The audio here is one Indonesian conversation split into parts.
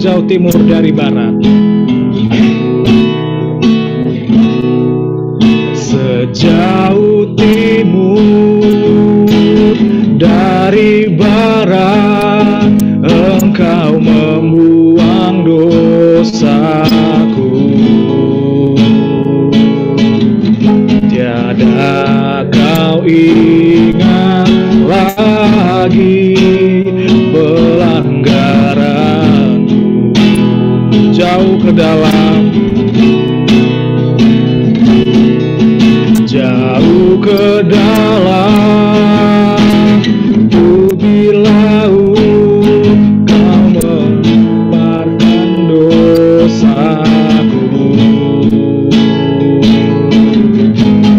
sejauh timur dari barat. Sejauh timur dari barat, Engkau membuang dosaku. Tiada kau ingat lagi pelanggaranku. Jauh ke dalam, jauh ke dalam bumi laut, kau melemparkan dosaku.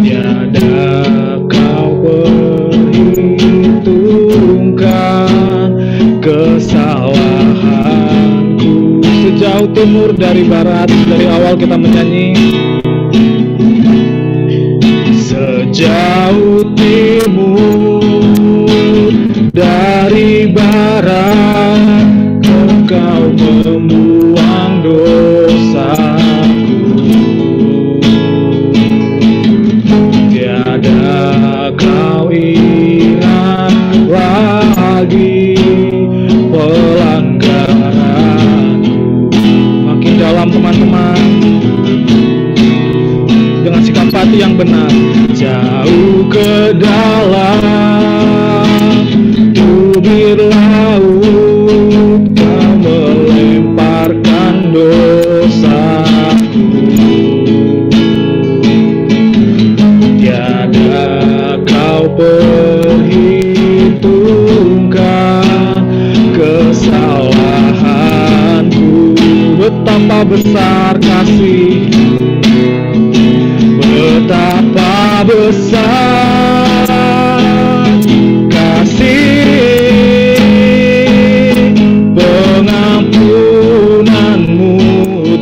Tiada kau perhitungkan kesalahanku. Sejauh timur dari barat, dari awal kita menyanyi. Sejauh timur dari barat, Engkau membuang dosaku. Tiada kau ingat lagi pelanggaranku. Makin dalam teman-teman, dengan sikap hati yang benar. Jauh ke dalam bibir laut, kau melemparkan dosaku. Tiada kau perhitungkan kesalahanku. Betapa besar kasih, betapa besar kasih pengampunanmu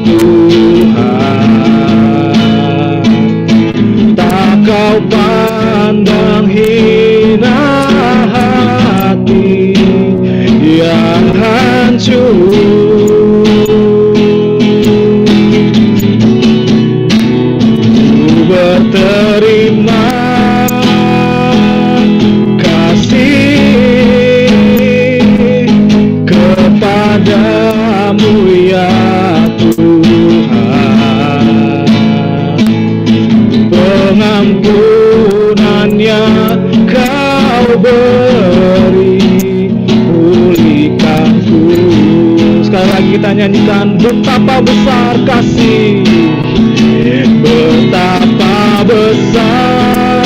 Tuhan. Tak kau pandang hina hati yang hancur. Berterima kasih kepadamu ya Tuhan. Pengampunannya kau beri, pulihkanku. Sekali lagi kita nyanyikan, betapa besar kasih, betapa besar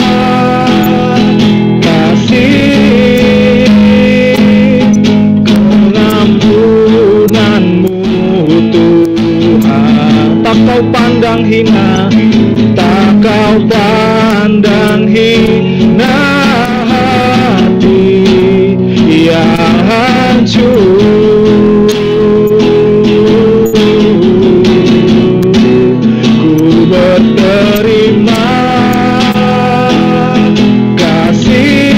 kasih pengampunanmu Tuhan. Tak kau pandang hina, tak kau pandang hina hati yang hancur. Berterima kasih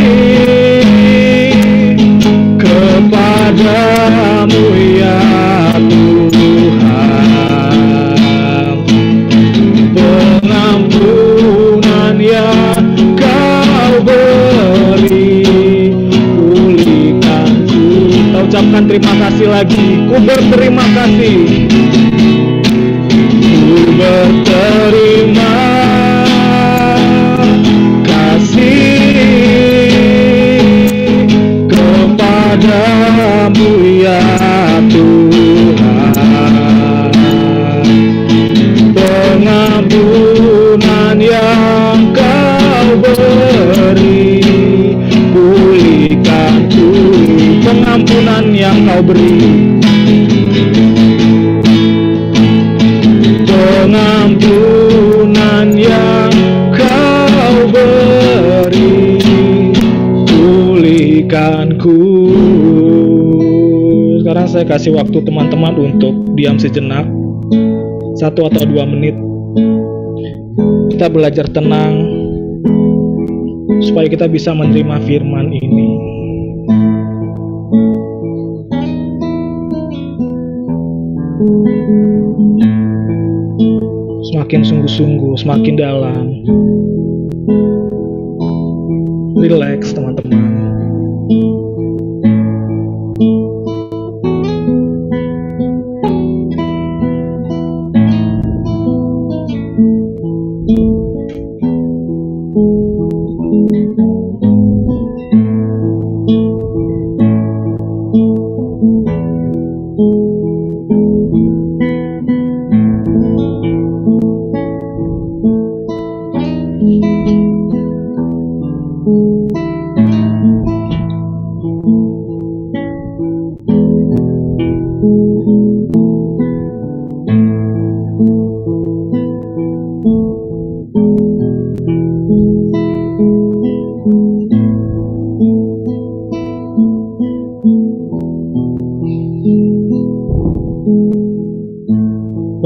kepadamu ya Tuhan. Pengampunan yang kau beri, pulihkanku. Kita ucapkan terima kasih lagi. Ku berterima kasih, berterima kasih kepadamu ya Tuhan. Pengampunan yang kau beri, pulihkanku. Pengampunan yang kau beri, pengampunan yang kau beri, pulihkanku. Sekarang saya kasih waktu teman-teman untuk diam sejenak, 1 atau 2 menit. Kita belajar tenang supaya kita bisa menerima firman ini. semakin sungguh-sungguh, semakin dalam. Relax teman-teman.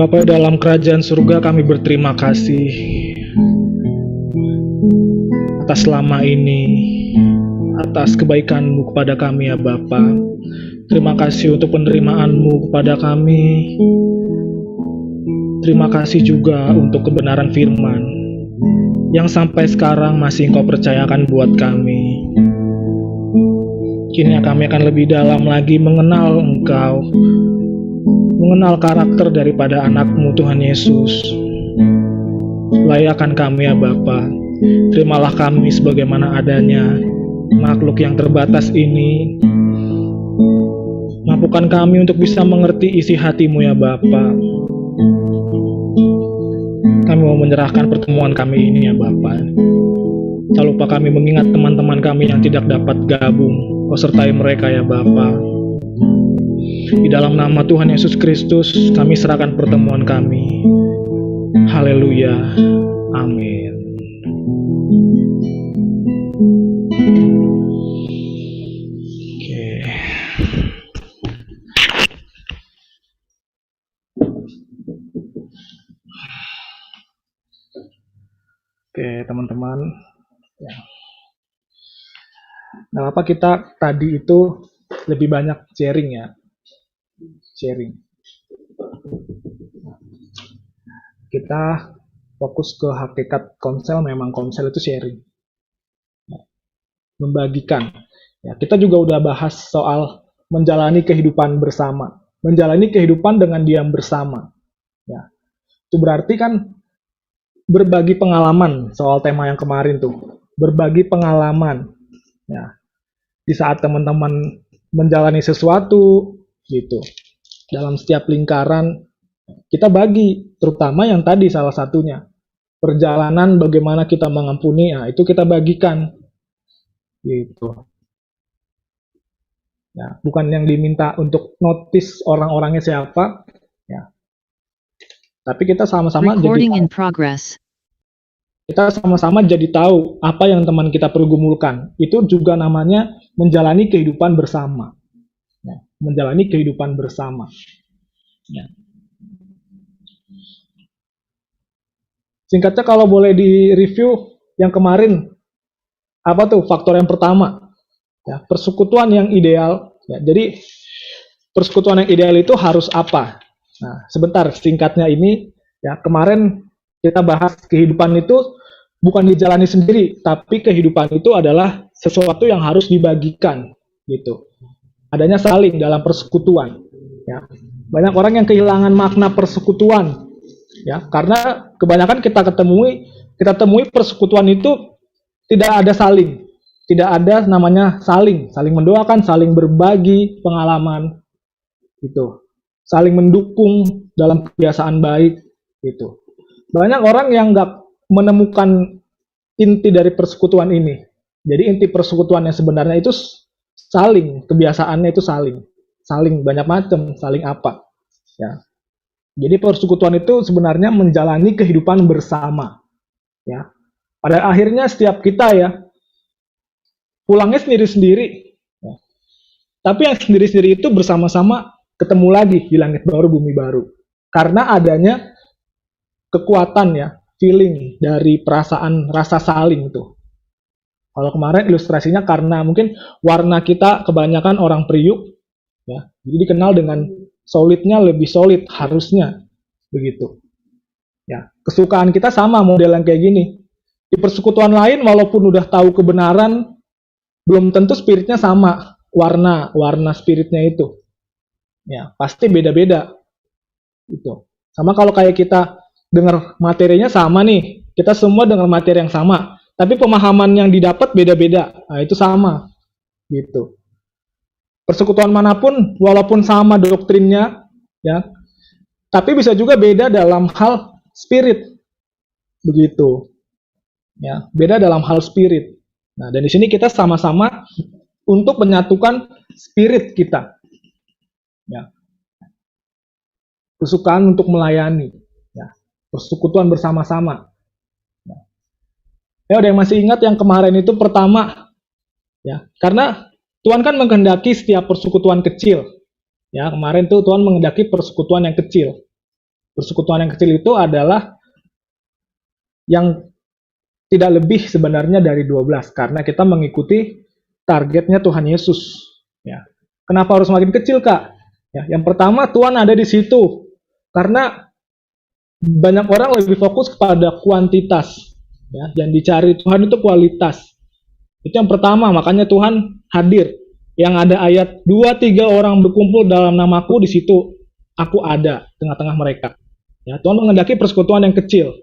Bapa dalam kerajaan surga, kami berterima kasih atas selama ini, atas kebaikan-Mu kepada kami ya Bapa. Terima kasih untuk penerimaan-Mu kepada kami. Terima kasih juga untuk kebenaran firman yang sampai sekarang masih Engkau percayakan buat kami. Kini kami akan lebih dalam lagi mengenal Engkau, mengenal karakter daripada anak-Mu Tuhan Yesus. Layakkan kami ya Bapa. Terimalah kami sebagaimana adanya, makhluk yang terbatas ini. Mampukan kami untuk bisa mengerti isi hati-Mu ya Bapa. Kami mau menyerahkan pertemuan kami ini ya Bapa. Tak lupa kami mengingat teman-teman kami yang tidak dapat gabung. Kau sertai mereka ya Bapa. Di dalam nama Tuhan Yesus Kristus, kami serahkan pertemuan kami. Haleluya. Amin. Oke, teman-teman. Ya. Nah, apa kita tadi itu lebih banyak sharing ya? Sharing. Kita fokus ke hakikat konsel, memang konsel itu sharing. Membagikan. Ya, kita juga udah bahas soal menjalani kehidupan bersama. Menjalani kehidupan dengan diam bersama. Ya. Itu berarti kan berbagi pengalaman soal tema yang kemarin tuh. Berbagi pengalaman. Ya. Di saat teman-teman menjalani sesuatu gitu. Dalam setiap lingkaran kita bagi, terutama yang tadi salah satunya. Perjalanan bagaimana kita mengampuni, ya, itu kita bagikan. Gitu. Ya, bukan yang diminta untuk notice orang-orangnya siapa, ya. Tapi kita sama-sama jadi tahu apa yang teman kita pergumulkan. Itu juga namanya menjalani kehidupan bersama. Ya, menjalani kehidupan bersama. Ya. Singkatnya kalau boleh di-review yang kemarin, apa tuh faktor yang pertama? Ya, persekutuan yang ideal. Ya, jadi persekutuan yang ideal itu harus apa? Nah, sebentar singkatnya ini, ya kemarin kita bahas kehidupan itu bukan dijalani sendiri, tapi kehidupan itu adalah sesuatu yang harus dibagikan, gitu. Adanya saling dalam persekutuan. Ya. Banyak orang yang kehilangan makna persekutuan, ya, karena kebanyakan kita temui persekutuan itu tidak ada saling, tidak ada namanya saling mendoakan, saling berbagi pengalaman, gitu, saling mendukung dalam kebiasaan baik, gitu. Banyak orang yang nggak menemukan inti dari persekutuan ini. Jadi inti persekutuan yang sebenarnya itu saling, kebiasaannya itu saling banyak macam, saling apa, ya. Jadi persekutuan itu sebenarnya menjalani kehidupan bersama, ya. Pada akhirnya setiap kita ya pulangnya sendiri-sendiri, ya. Tapi yang sendiri-sendiri itu bersama-sama ketemu lagi di langit baru bumi baru, karena adanya kekuatan ya, feeling dari perasaan rasa saling itu. Kalau kemarin ilustrasinya karena mungkin warna kita kebanyakan orang Priuk, ya, jadi dikenal dengan solidnya lebih solid harusnya begitu. Ya, kesukaan kita sama model yang kayak gini. Di persekutuan lain walaupun udah tahu kebenaran, belum tentu spiritnya sama, warna spiritnya itu. Ya, pasti beda-beda. Itu. Sama kalau kayak kita dengar materinya sama nih, kita semua dengar materi yang sama, tapi pemahaman yang didapat beda-beda. Nah, itu sama. Gitu. Persekutuan manapun walaupun sama doktrinnya, ya, tapi bisa juga beda dalam hal spirit. Begitu. Ya, beda dalam hal spirit. Nah, dan di sini kita sama-sama untuk menyatukan spirit kita. Ya. Kesukaan untuk melayani. Ya. Persekutuan bersama-sama. Ya, ada yang masih ingat yang kemarin itu pertama, ya, karena Tuhan kan menghendaki setiap persekutuan kecil. Ya, kemarin tuh Tuhan menghendaki persekutuan yang kecil. Persekutuan yang kecil itu adalah yang tidak lebih sebenarnya dari 12 karena kita mengikuti targetnya Tuhan Yesus. Ya. Kenapa harus makin kecil, Kak? Ya, yang pertama Tuhan ada di situ karena banyak orang lebih fokus kepada kuantitas. Ya, yang dicari Tuhan itu kualitas. Itu yang pertama, makanya Tuhan hadir. Yang ada ayat 2-3 orang berkumpul dalam namaku, di situ aku ada tengah-tengah mereka. Ya, Tuhan menghendaki persekutuan yang kecil.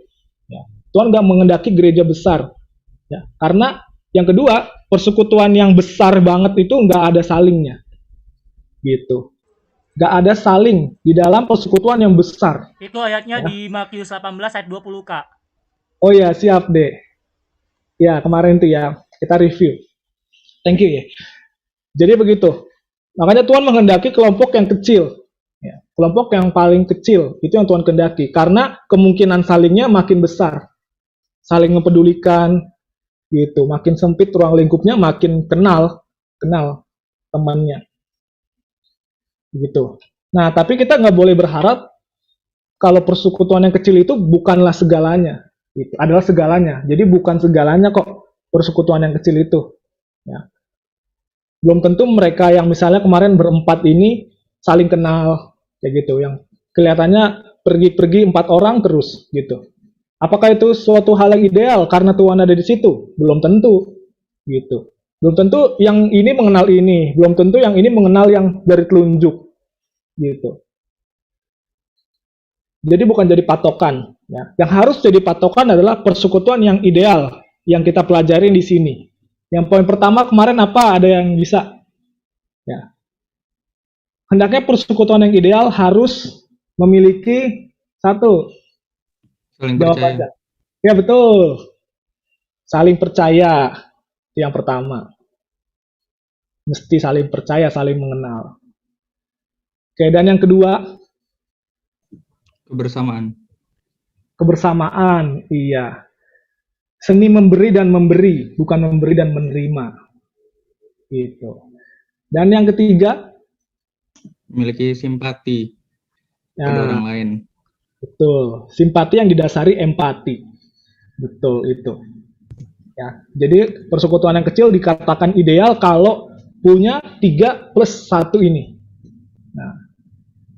Ya, Tuhan nggak menghendaki gereja besar. Ya, karena yang kedua, persekutuan yang besar banget itu nggak ada salingnya. Gitu. Nggak ada saling di dalam persekutuan yang besar. Itu ayatnya Ya. di Matius 18 ayat 20, Kak. Oh ya, siap deh. Ya, kemarin tuh ya, kita review. Thank you ya. Jadi begitu. Makanya Tuhan menghendaki kelompok yang kecil. Ya, kelompok yang paling kecil, itu yang Tuhan kehendaki. Karena kemungkinan salingnya makin besar. Saling mempedulikan, gitu. Makin sempit ruang lingkupnya, makin kenal temannya. Gitu. Nah, tapi kita nggak boleh berharap kalau persekutuan yang kecil itu bukanlah segalanya. Itu adalah segalanya. Jadi bukan segalanya kok persekutuan yang kecil itu. Ya. Belum tentu mereka yang misalnya kemarin berempat ini saling kenal, kayak gitu. Yang kelihatannya pergi-pergi 4 orang terus, gitu. Apakah itu suatu hal yang ideal karena Tuhan ada di situ? Belum tentu, gitu. Belum tentu yang ini mengenal ini, belum tentu yang ini mengenal yang dari telunjuk, gitu. Jadi bukan jadi patokan. Ya. Yang harus jadi patokan adalah persekutuan yang ideal yang kita pelajarin di sini. Yang poin pertama kemarin apa? Ada yang bisa? Ya. Hendaknya persekutuan yang ideal harus memiliki satu. Saling Jawab percaya. aja. Ya betul. Saling percaya. Itu yang pertama. Mesti saling percaya, saling mengenal. Oke, dan yang kedua, Kebersamaan. kebersamaan. Iya. Seni memberi dan memberi, bukan memberi dan menerima. Gitu. Dan yang ketiga, Memiliki simpati pada orang lain. betul. Simpati yang didasari empati. Betul itu. Ya, jadi persekutuan yang kecil dikatakan ideal kalau punya 3 plus 1 ini. Nah,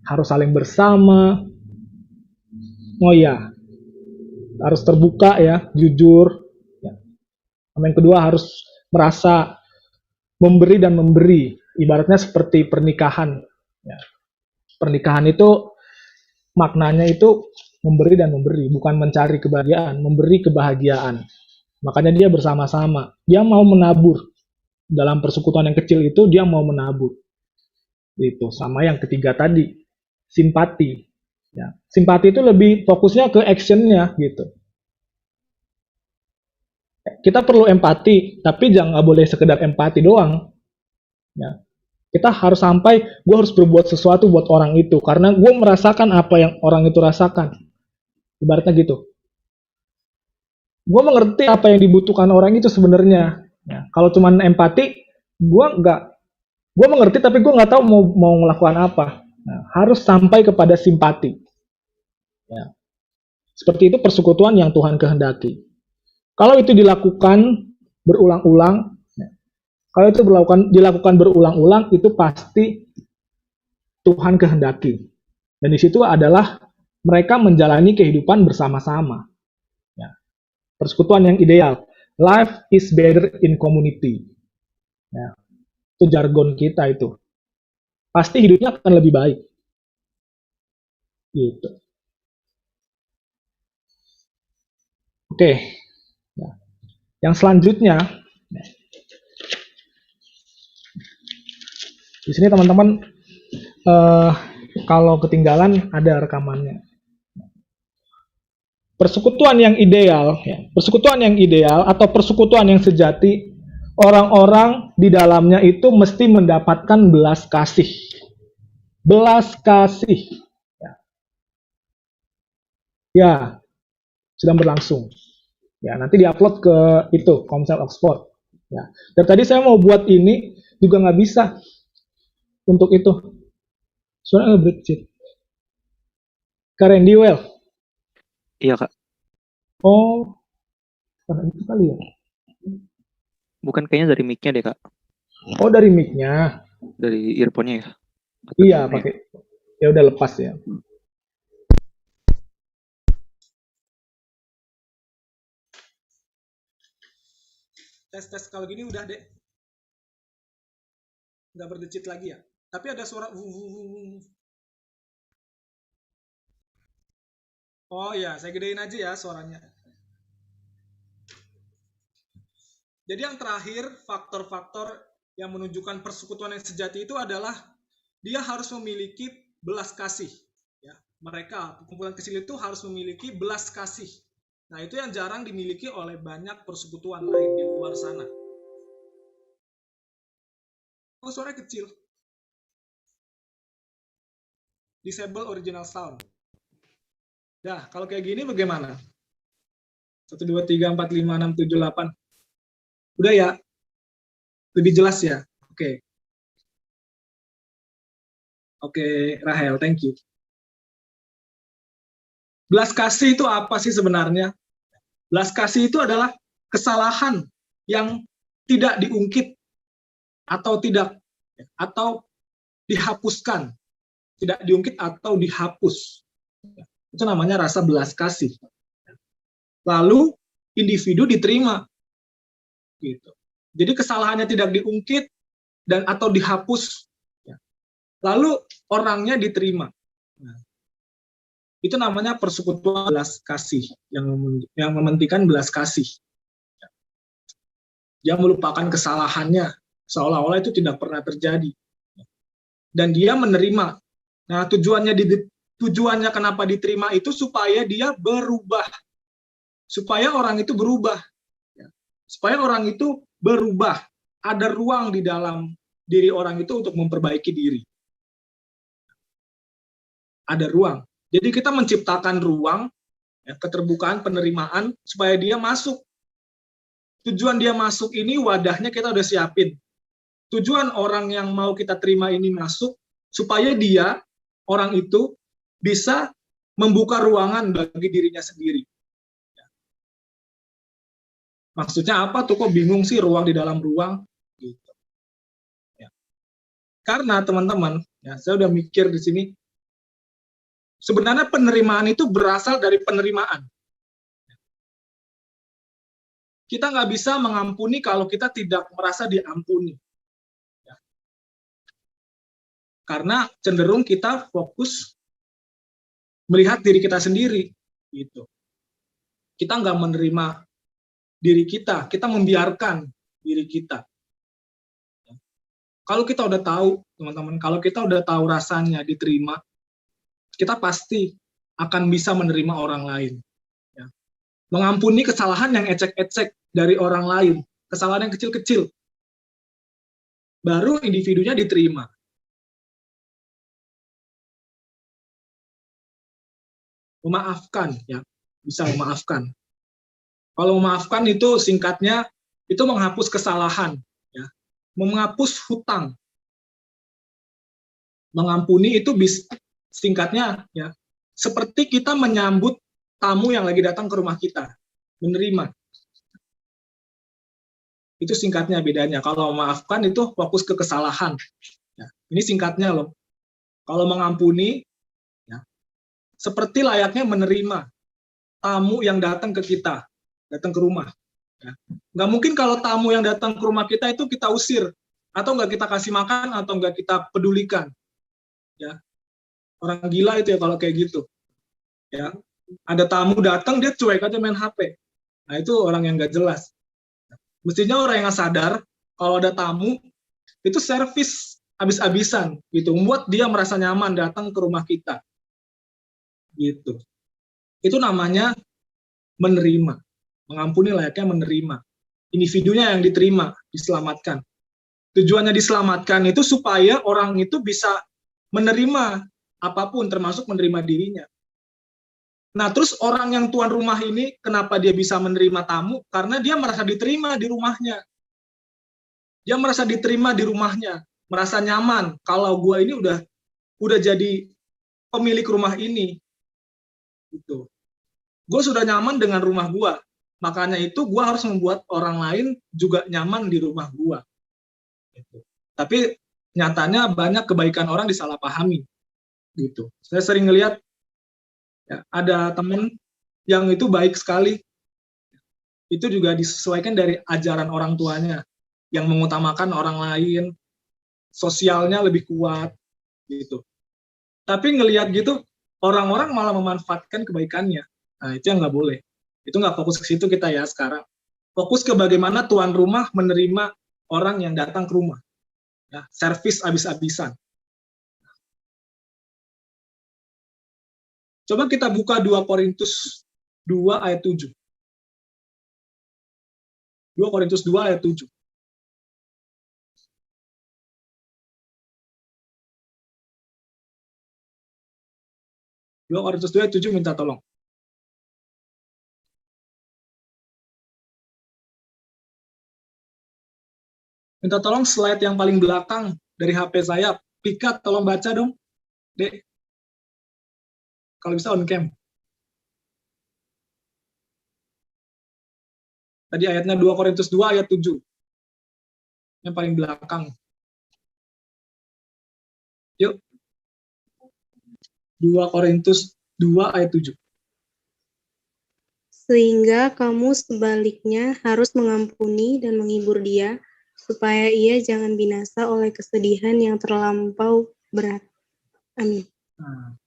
harus saling bersama. Oh iya, harus terbuka ya, jujur. Ya. Yang kedua harus merasa memberi dan memberi. Ibaratnya seperti pernikahan. Ya. Pernikahan itu maknanya itu memberi dan memberi, bukan mencari kebahagiaan, memberi kebahagiaan. Makanya dia bersama-sama. Dia mau menabur. Dalam persekutuan yang kecil itu dia mau menabur. Itu sama yang ketiga tadi, simpati. Ya. Simpati itu lebih fokusnya ke actionnya gitu. Kita perlu empati, tapi jangan boleh sekedar empati doang. Ya. Kita harus sampai, gue harus berbuat sesuatu buat orang itu, karena gue merasakan apa yang orang itu rasakan. Ibaratnya gitu. Gue mengerti apa yang dibutuhkan orang itu sebenarnya. Ya. Kalau cuma empati, gue mengerti tapi gue nggak tahu mau melakukan apa. Nah, harus sampai kepada simpati. Ya. Seperti itu persekutuan yang Tuhan kehendaki. Kalau itu dilakukan berulang-ulang, kalau itu dilakukan berulang-ulang, itu pasti Tuhan kehendaki. Dan di situ adalah mereka menjalani kehidupan bersama-sama. Ya. Persekutuan yang ideal. Life is better in community. Ya. Itu jargon kita itu. Pasti hidupnya akan lebih baik. Gitu. Oke. Ya. Yang selanjutnya, di sini teman-teman kalau ketinggalan ada rekamannya. Persekutuan yang ideal, ya, persekutuan yang ideal atau persekutuan yang sejati, orang-orang di dalamnya itu mesti mendapatkan belas kasih. Belas kasih. Ya, sedang berlangsung. Ya, nanti diupload ke itu, Komsel Oxford. Ya. Dan tadi saya mau buat ini juga nggak bisa untuk itu. Soalnya nge-break. Karen Dewell. Iya, Kak. Oh, karena itu kali ya. Bukan, kayaknya dari mic-nya deh, Kak. Oh, dari mic-nya. Dari earphone-nya ya. Atau Iya, gimana ya? pakai. Ya udah lepas ya. Tes kalau gini udah deh. Nggak berdecit lagi ya. Tapi ada suara Oh ya, saya gedein aja ya suaranya. Jadi yang terakhir, faktor-faktor yang menunjukkan persekutuan yang sejati itu adalah dia harus memiliki belas kasih. Ya, mereka, kumpulan kecil itu harus memiliki belas kasih. Nah, itu yang jarang dimiliki oleh banyak persekutuan lain di luar sana. Oh, suara kecil. Disable original sound. Nah, kalau kayak gini bagaimana? 1, 2, 3, 4, 5, 6, 7, 8. Udah ya? Lebih jelas ya? Oke. Oke, Rahel, thank you. Belas kasih itu apa sih sebenarnya? Belas kasih itu adalah kesalahan yang tidak diungkit atau dihapuskan. Tidak diungkit atau dihapus. Itu namanya rasa belas kasih. Lalu individu diterima. Gitu. Jadi kesalahannya tidak diungkit dan atau dihapus. Lalu orangnya diterima. Nah, itu namanya persekutuan belas kasih yang mementingkan belas kasih. Dia melupakan kesalahannya seolah-olah itu tidak pernah terjadi. Dan dia menerima. Nah, tujuannya kenapa diterima itu supaya dia berubah. Supaya orang itu berubah. Supaya orang itu berubah. Ada ruang di dalam diri orang itu untuk memperbaiki diri. Ada ruang. Jadi kita menciptakan ruang, ya, keterbukaan, penerimaan, supaya dia masuk. Tujuan dia masuk ini, wadahnya kita udah siapin. Tujuan orang yang mau kita terima ini masuk, supaya dia, orang itu, bisa membuka ruangan bagi dirinya sendiri. Maksudnya apa tuh, kok bingung sih ruang di dalam ruang? Gitu. Ya. Karena teman-teman, ya, saya udah mikir di sini, sebenarnya penerimaan itu berasal dari penerimaan. Kita nggak bisa mengampuni kalau kita tidak merasa diampuni. Ya. Karena cenderung kita fokus melihat diri kita sendiri. Gitu. Kita nggak menerima diri kita membiarkan diri kita. Ya. Kalau kita udah tahu, teman-teman, kalau kita udah tahu rasanya diterima, kita pasti akan bisa menerima orang lain. Ya. Mengampuni kesalahan yang ecek-ecek dari orang lain, kesalahan yang kecil-kecil. Baru individunya diterima. Memaafkan, ya, bisa memaafkan. Kalau memaafkan itu singkatnya, itu menghapus kesalahan. Ya. Menghapus hutang. Mengampuni itu bisa singkatnya, ya, seperti kita menyambut tamu yang lagi datang ke rumah kita, menerima. Itu singkatnya bedanya. Kalau memaafkan itu fokus ke kesalahan. Ya, ini singkatnya loh. Kalau mengampuni, ya, seperti layaknya menerima tamu yang datang ke kita, datang ke rumah. Ya. Nggak mungkin kalau tamu yang datang ke rumah kita itu kita usir, atau nggak kita kasih makan, atau nggak kita pedulikan. Ya. Orang gila itu ya kalau kayak gitu. Ya. Ada tamu datang, dia cuek aja main HP. Nah, itu orang yang nggak jelas. Mestinya orang yang sadar, kalau ada tamu, itu servis habis-habisan, gitu. Membuat dia merasa nyaman datang ke rumah kita. Gitu. Itu namanya menerima. Mengampuni layaknya menerima. Individunya yang diterima, diselamatkan. Tujuannya diselamatkan itu supaya orang itu bisa menerima apapun, termasuk menerima dirinya. Nah, terus orang yang tuan rumah ini, kenapa dia bisa menerima tamu? Karena dia merasa diterima di rumahnya. Dia merasa diterima di rumahnya, merasa nyaman. Kalau gua ini udah jadi pemilik rumah ini, gitu. Gue sudah nyaman dengan rumah gua. Makanya itu gue harus membuat orang lain juga nyaman di rumah gue. Gitu. Tapi nyatanya banyak kebaikan orang disalahpahami. Gitu. Saya sering ngelihat ya, ada teman yang itu baik sekali. Itu juga disesuaikan dari ajaran orang tuanya yang mengutamakan orang lain, sosialnya lebih kuat. Gitu. Tapi ngelihat gitu, orang-orang malah memanfaatkan kebaikannya. Nah, itu yang nggak boleh. Itu nggak fokus ke situ kita ya sekarang. Fokus ke bagaimana tuan rumah menerima orang yang datang ke rumah. Ya, servis habis-habisan. Coba kita buka 2 Korintus 2 ayat 7. 2 Korintus 2 ayat 7. Dua Korintus 2 ayat 7 minta tolong. Minta tolong slide yang paling belakang dari HP saya. Pika, tolong baca dong. Dek. Kalau bisa on cam. Tadi ayatnya 2 Korintus 2 ayat 7. Yang paling belakang. Yuk. 2 Korintus 2 ayat 7. Sehingga kamu sebaliknya harus mengampuni dan menghibur dia, supaya ia jangan binasa oleh kesedihan yang terlampau berat. Amin. Nah,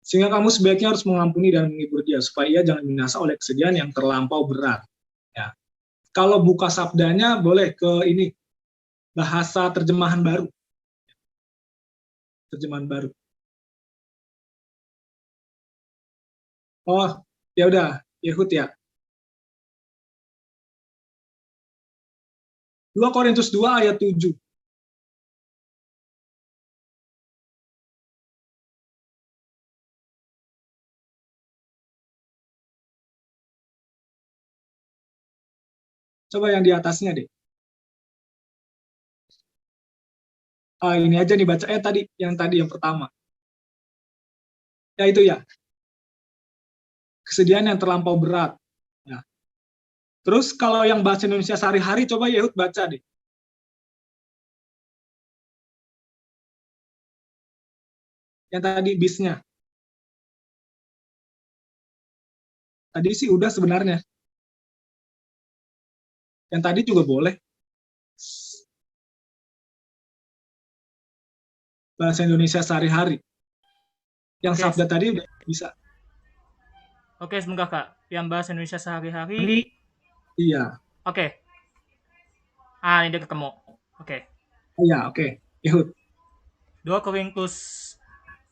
sehingga kamu sebaiknya harus mengampuni dan menghibur dia, supaya ia jangan binasa oleh kesedihan yang terlampau berat. Ya. Kalau buka sabdanya, boleh ke ini, bahasa terjemahan baru. Terjemahan baru. Oh, ya udah, Yehud ya. 2 Korintus 2 ayat 7. Coba yang di atasnya deh. Ini aja nih baca tadi yang pertama. Ya itu ya. Kesedihan yang terlampau berat. Ya. Terus kalau yang bahasa Indonesia sehari-hari, coba Yehud baca deh. Yang tadi bisnya. Tadi sih udah sebenarnya. Yang tadi juga boleh. Bahasa Indonesia sehari-hari. Yang sabda tadi udah bisa. Oke, semoga Kak. Yang bahasa Indonesia sehari-hari. Iya. Oke. Ini dia ketemu. Oke. Iya, oke. Yehud. 2 Korintus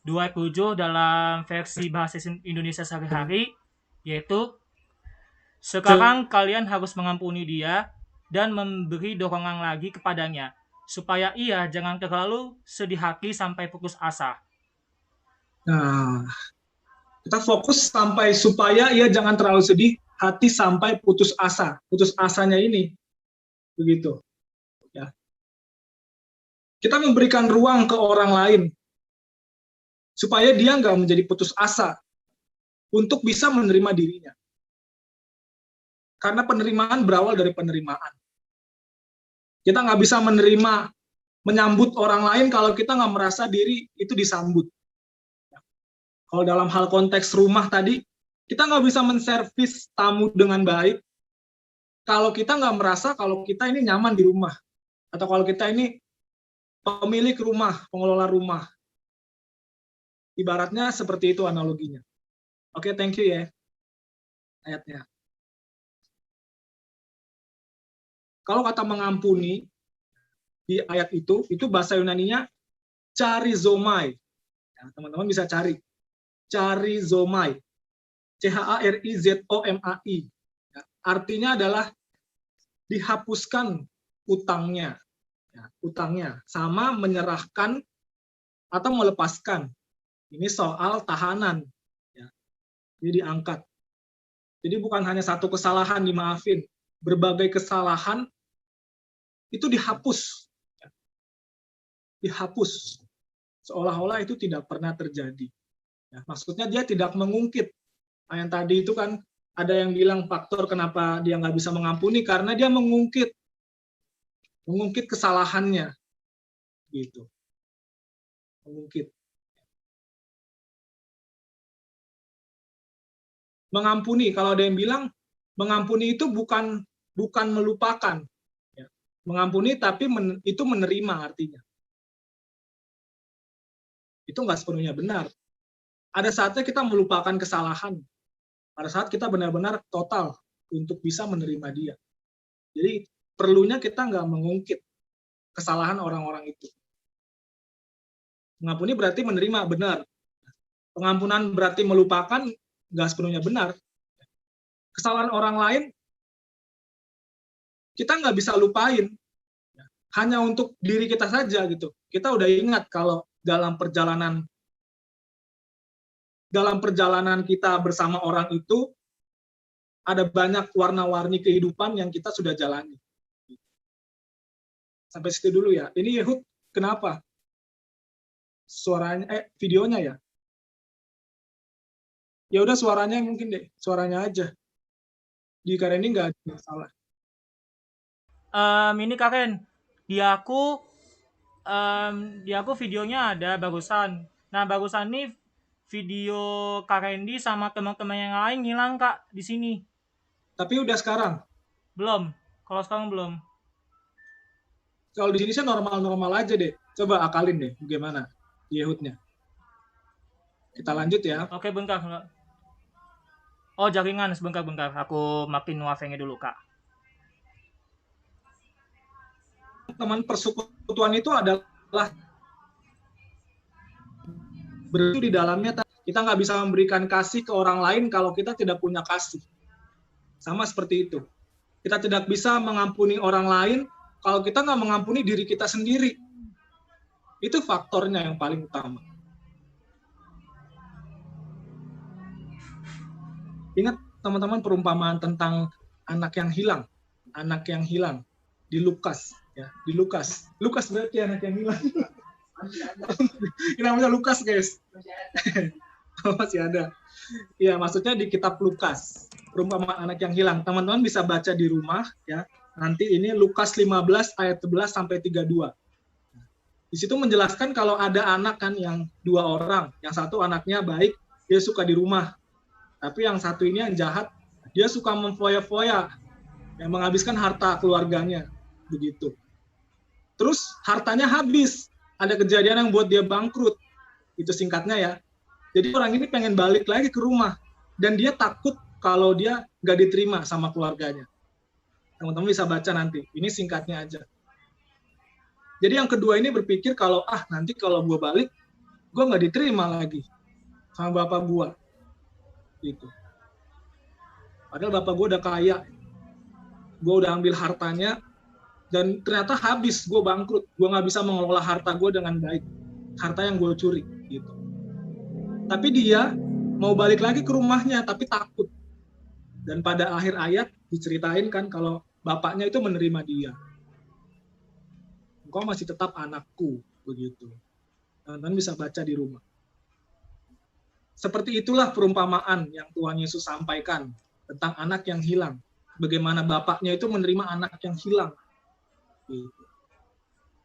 2 ayat 7 dalam versi bahasa Indonesia sehari-hari, yaitu sekarang kalian harus mengampuni dia dan memberi dorongan lagi kepadanya, supaya ia jangan terlalu sedih hati sampai putus asa. Nah, kita fokus sampai supaya ia jangan terlalu sedih hati sampai putus asa. Putus asanya ini. Begitu. Ya. Kita memberikan ruang ke orang lain supaya dia nggak menjadi putus asa untuk bisa menerima dirinya. Karena penerimaan berawal dari penerimaan. Kita nggak bisa menyambut orang lain kalau kita nggak merasa diri itu disambut. Kalau dalam hal konteks rumah tadi, kita nggak bisa menservis tamu dengan baik kalau kita nggak merasa kalau kita ini nyaman di rumah. Atau kalau kita ini pemilik rumah, pengelola rumah. Ibaratnya seperti itu analoginya. Oke, thank you ya ayatnya. Kalau kata mengampuni di ayat itu bahasa Yunaninya charizomai. Ya, teman-teman bisa cari. Charizomai. Charizomai. Ya, artinya adalah dihapuskan utangnya. Ya, utangnya sama menyerahkan atau melepaskan. Ini soal tahanan. Ya, jadi diangkat. Jadi bukan hanya satu kesalahan dimaafin. Berbagai kesalahan itu dihapus. Dihapus. Seolah-olah itu tidak pernah terjadi. Ya, maksudnya dia tidak mengungkit. Nah, yang tadi itu kan ada yang bilang faktor kenapa dia nggak bisa mengampuni karena dia mengungkit kesalahannya, gitu. Mengungkit. Mengampuni, kalau ada yang bilang mengampuni itu bukan melupakan. Ya. Mengampuni tapi itu menerima artinya. Itu nggak sepenuhnya benar. Ada saatnya kita melupakan kesalahan. Pada saat kita benar-benar total untuk bisa menerima dia. Jadi perlunya kita nggak mengungkit kesalahan orang-orang itu. Mengampuni berarti menerima, benar. Pengampunan berarti melupakan, nggak sepenuhnya benar. Kesalahan orang lain, kita nggak bisa lupain. Hanya untuk diri kita saja gitu. Kita udah ingat kalau dalam perjalanan kita bersama orang itu, ada banyak warna-warni kehidupan yang kita sudah jalani. Sampai situ dulu ya. Ini Yehud, kenapa? Suaranya, videonya ya? Ya udah suaranya mungkin deh, suaranya aja. Di Karen ini nggak ada masalah. Ini Karen, di aku videonya ada barusan. Nah barusan nih video Kak Randy sama teman-teman yang lain hilang Kak di sini. Tapi udah sekarang? Belum. Kalau sekarang belum. Kalau di sini sih normal-normal aja deh. Coba akalin deh bagaimana Yehudnya. Kita lanjut ya. Oke, bentar. Oh, jaringan sebentar. Aku makin wifi-nya dulu, Kak. Teman persekutuan itu adalah berarti di dalamnya kita nggak bisa memberikan kasih ke orang lain kalau kita tidak punya kasih. Sama seperti itu. Kita tidak bisa mengampuni orang lain kalau kita nggak mengampuni diri kita sendiri. Itu faktornya yang paling utama. Ingat teman-teman perumpamaan tentang anak yang hilang. Anak yang hilang di Lukas. Ya, di Lukas. Lukas berarti anak yang hilang. Ini namanya Lukas, guys. Masih ada. Ya, maksudnya di kitab Lukas. Perumpamaan anak yang hilang. Teman-teman bisa baca di rumah. Ya. Nanti ini Lukas 15 ayat 11 sampai 32. Di situ menjelaskan kalau ada anak kan yang dua orang. Yang satu anaknya baik, dia suka di rumah. Tapi yang satu ini yang jahat, dia suka memfoya-foya, yang menghabiskan harta keluarganya, begitu. Terus hartanya habis, ada kejadian yang buat dia bangkrut, itu singkatnya ya. Jadi orang ini pengen balik lagi ke rumah, dan dia takut kalau dia nggak diterima sama keluarganya. Teman-teman bisa baca nanti, ini singkatnya aja. Jadi yang kedua ini berpikir kalau nanti kalau gue balik, gue nggak diterima lagi sama bapak gue. Gitu. Padahal bapak gue udah kaya, gue udah ambil hartanya, dan ternyata habis, gue bangkrut, gue nggak bisa mengelola harta gue dengan baik, harta yang gue curi, gitu. Tapi dia mau balik lagi ke rumahnya, tapi takut. Dan pada akhir ayat diceritain kan kalau bapaknya itu menerima dia. Engkau masih tetap anakku, begitu. Teman-teman bisa baca di rumah. Seperti itulah perumpamaan yang Tuhan Yesus sampaikan tentang anak yang hilang. Bagaimana bapaknya itu menerima anak yang hilang.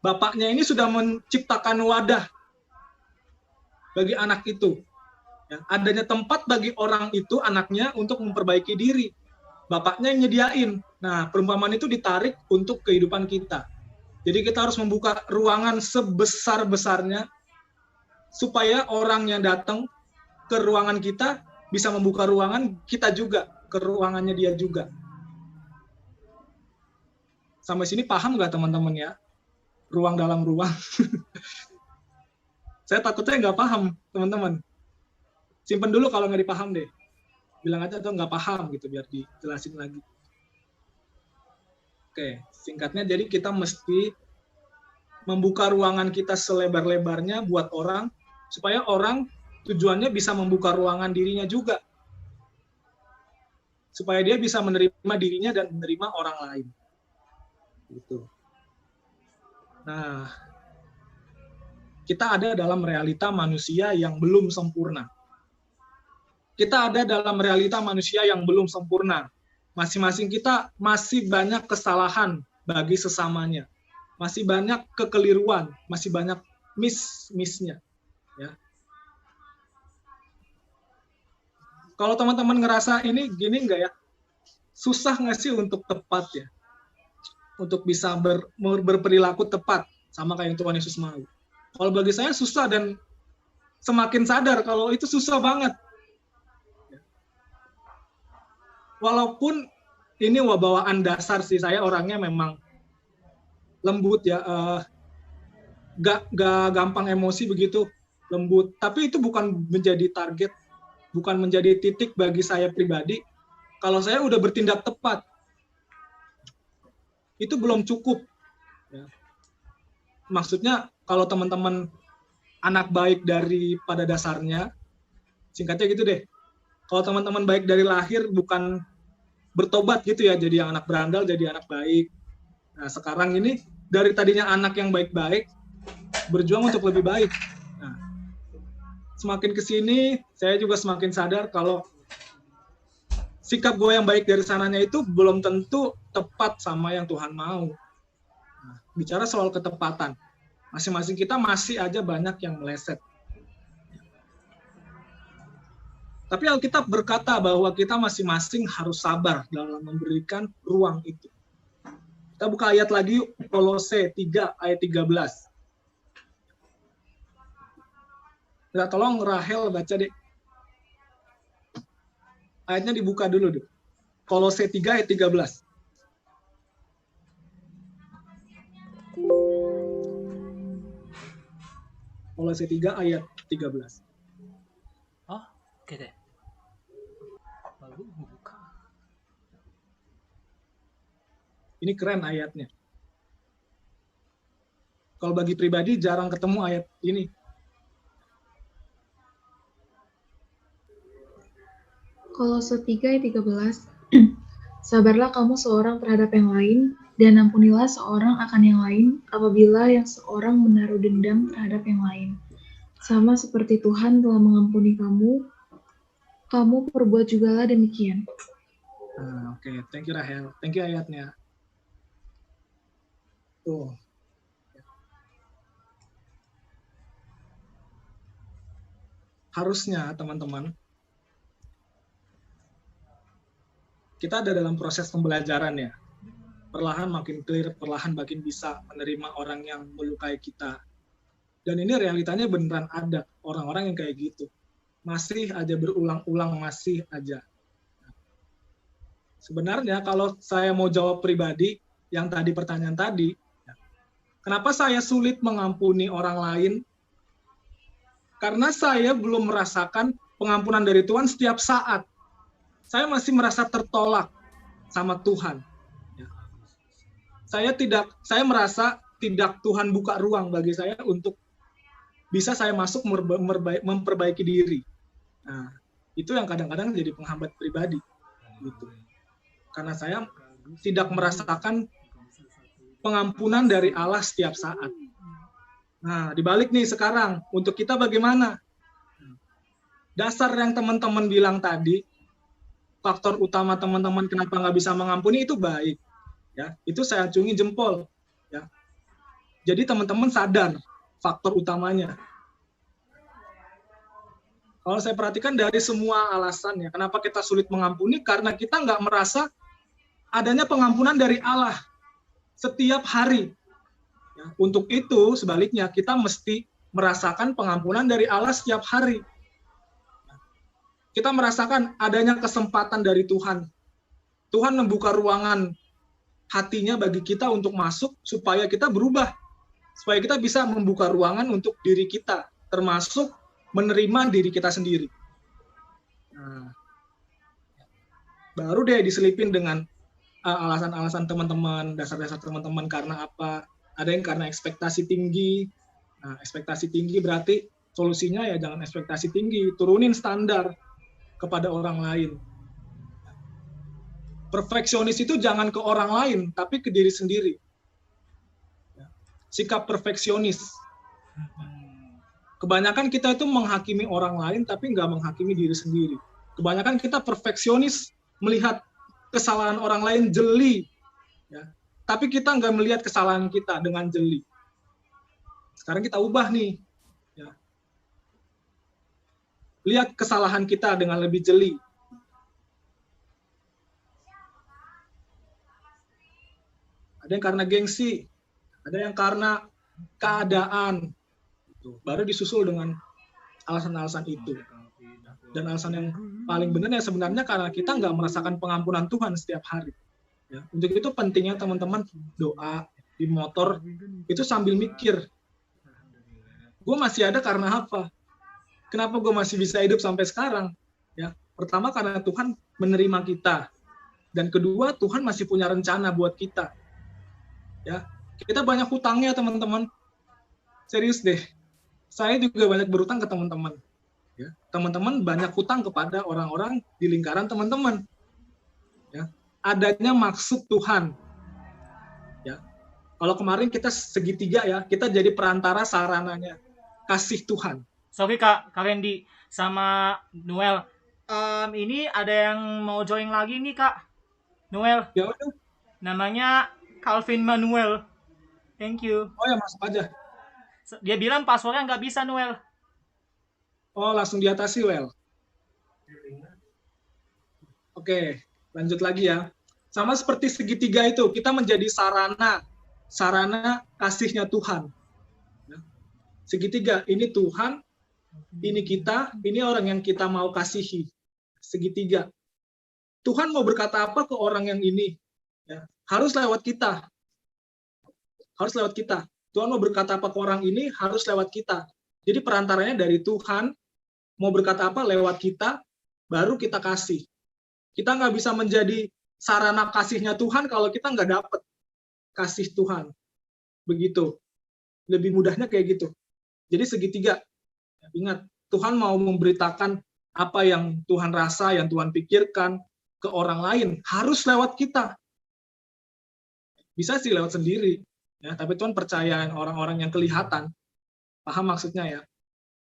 Bapaknya ini sudah menciptakan wadah bagi anak itu. Ya, adanya tempat bagi orang itu, anaknya, untuk memperbaiki diri. Bapaknya yang nyediain. Nah, perumpamaan itu ditarik untuk kehidupan kita. Jadi kita harus membuka ruangan sebesar-besarnya supaya orang yang datang ke ruangan kita bisa membuka ruangan kita juga, ke ruangannya dia juga. Sampai sini paham nggak teman-teman ya? Ruang dalam ruang. Saya takutnya nggak paham, teman-teman. Simpen dulu kalau nggak dipaham deh. Bilang aja tuh nggak paham gitu, biar dijelasin lagi. Oke, singkatnya jadi kita mesti membuka ruangan kita selebar-lebarnya buat orang, supaya orang tujuannya bisa membuka ruangan dirinya juga. Supaya dia bisa menerima dirinya dan menerima orang lain. Gitu. Nah, kita ada dalam realita manusia yang belum sempurna. Kita ada dalam realita manusia yang belum sempurna. Masing-masing kita masih banyak kesalahan bagi sesamanya. Masih banyak kekeliruan, masih banyak miss-nya. Ya. Kalau teman-teman ngerasa ini gini enggak ya? Susah nggak sih untuk tepat ya? Untuk bisa berperilaku tepat sama kayak yang Tuhan Yesus mau. Kalau bagi saya susah, dan semakin sadar kalau itu susah banget. Walaupun ini bawaan dasar sih, saya orangnya memang lembut ya, gak gampang emosi begitu, lembut. Tapi itu bukan menjadi target, bukan menjadi titik bagi saya pribadi. Kalau saya udah bertindak tepat, itu belum cukup. Ya. Maksudnya kalau teman-teman anak baik dari pada dasarnya, singkatnya gitu deh. Kalau teman-teman baik dari lahir, bukan bertobat gitu ya, jadi anak berandal, jadi anak baik. Nah, sekarang ini dari tadinya anak yang baik-baik, berjuang untuk lebih baik. Nah, semakin kesini, saya juga semakin sadar kalau sikap gue yang baik dari sananya itu belum tentu tepat sama yang Tuhan mau. Nah, bicara soal ketepatan, masing-masing kita masih aja banyak yang meleset. Tapi Alkitab berkata bahwa kita masing-masing harus sabar dalam memberikan ruang itu. Kita buka ayat lagi, Kolose 3 ayat 13. Nah, tolong Rahel baca deh. Ayatnya dibuka dulu deh. Kolose 3 ayat 13. Kolose 3 ayat 13. Oh, oke deh. Baru buka. Ini keren ayatnya. Kalau bagi pribadi jarang ketemu ayat ini. Kolose 3 ayat 13. Sabarlah kamu seorang terhadap yang lain, dan ampunilah seorang akan yang lain apabila yang seorang menaruh dendam terhadap yang lain. Sama seperti Tuhan telah mengampuni kamu, kamu perbuat jugalah demikian. Oke. Thank you Rahel. Thank you ayatnya. Tuh. Harusnya teman-teman, kita ada dalam proses pembelajaran ya. Perlahan makin clear, perlahan makin bisa menerima orang yang melukai kita. Dan ini realitanya beneran ada orang-orang yang kayak gitu. Masih aja berulang-ulang, masih aja. Sebenarnya kalau saya mau jawab pribadi, yang tadi pertanyaan tadi, kenapa saya sulit mengampuni orang lain? Karena saya belum merasakan pengampunan dari Tuhan setiap saat. Saya masih merasa tertolak sama Tuhan. Saya merasa tidak Tuhan buka ruang bagi saya untuk bisa saya masuk memperbaiki diri. Nah, itu yang kadang-kadang jadi penghambat pribadi. Gitu. Karena saya tidak merasakan pengampunan dari Allah setiap saat. Nah, dibalik nih sekarang, untuk kita bagaimana? Dasar yang teman-teman bilang tadi, faktor utama teman-teman kenapa nggak bisa mengampuni itu baik. Ya, itu saya acungi jempol. Ya. Jadi teman-teman sadar faktor utamanya. Kalau saya perhatikan dari semua alasan ya, kenapa kita sulit mengampuni, karena kita nggak merasa adanya pengampunan dari Allah setiap hari. Ya, untuk itu, sebaliknya, kita mesti merasakan pengampunan dari Allah setiap hari. Kita merasakan adanya kesempatan dari Tuhan. Tuhan membuka ruangan hatinya bagi kita untuk masuk, supaya kita berubah. Supaya kita bisa membuka ruangan untuk diri kita, termasuk menerima diri kita sendiri. Nah, baru deh diselipin dengan alasan-alasan teman-teman, dasar-dasar teman-teman karena apa? Ada yang karena ekspektasi tinggi. Nah, ekspektasi tinggi berarti solusinya ya jangan ekspektasi tinggi, turunin standar kepada orang lain. Perfeksionis itu jangan ke orang lain, tapi ke diri sendiri. Sikap perfeksionis. Kebanyakan kita itu menghakimi orang lain, tapi nggak menghakimi diri sendiri. Kebanyakan kita perfeksionis, melihat kesalahan orang lain jeli, ya. Tapi kita nggak melihat kesalahan kita dengan jeli. Sekarang kita ubah nih, ya. Lihat kesalahan kita dengan lebih jeli. Ada yang karena gengsi, ada yang karena keadaan. Baru disusul dengan alasan-alasan itu. Dan alasan yang paling benar ya sebenarnya karena kita nggak merasakan pengampunan Tuhan setiap hari. Ya, untuk itu pentingnya teman-teman doa di motor itu sambil mikir, gue masih ada karena apa? Kenapa gue masih bisa hidup sampai sekarang? Ya, pertama karena Tuhan menerima kita, dan kedua Tuhan masih punya rencana buat kita. Ya, kita banyak hutangnya teman-teman. Serius deh. Saya juga banyak berutang ke teman-teman. Ya, teman-teman banyak hutang kepada orang-orang di lingkaran teman-teman. Ya, adanya maksud Tuhan. Ya, kalau kemarin kita segitiga ya, kita jadi perantara sarananya kasih Tuhan. Sorry Kak Randy sama Noel. Ini ada yang mau join lagi nih Kak. Noel. Ya udah. Namanya Calvin Manuel. Thank you. Oh ya, masuk aja. Dia bilang passwordnya nggak bisa Noel. Oh, langsung diatasi, Well. Oke, lanjut lagi ya. Sama seperti segitiga itu, kita menjadi sarana kasihnya Tuhan. Segitiga, ini Tuhan, ini kita, ini orang yang kita mau kasihi. Segitiga. Tuhan mau berkata apa ke orang yang ini? Ya, harus lewat kita. Harus lewat kita. Tuhan mau berkata apa ke orang ini, harus lewat kita. Jadi perantaranya dari Tuhan, mau berkata apa lewat kita, baru kita kasih. Kita nggak bisa menjadi sarana kasihnya Tuhan kalau kita nggak dapat kasih Tuhan. Begitu. Lebih mudahnya kayak gitu. Jadi segitiga. Ingat, Tuhan mau memberitakan apa yang Tuhan rasa, yang Tuhan pikirkan ke orang lain, harus lewat kita. Bisa sih lewat sendiri. Ya, tapi Tuhan percaya orang-orang yang kelihatan. Paham maksudnya ya?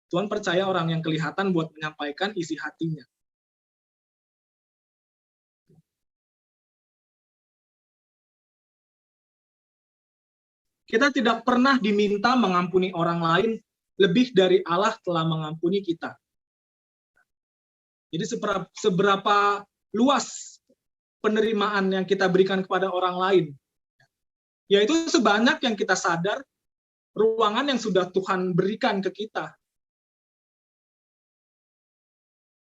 Tuhan percaya orang yang kelihatan buat menyampaikan isi hatinya. Kita tidak pernah diminta mengampuni orang lain lebih dari Allah telah mengampuni kita. Jadi seberapa luas penerimaan yang kita berikan kepada orang lain, yaitu sebanyak yang kita sadar ruangan yang sudah Tuhan berikan ke kita.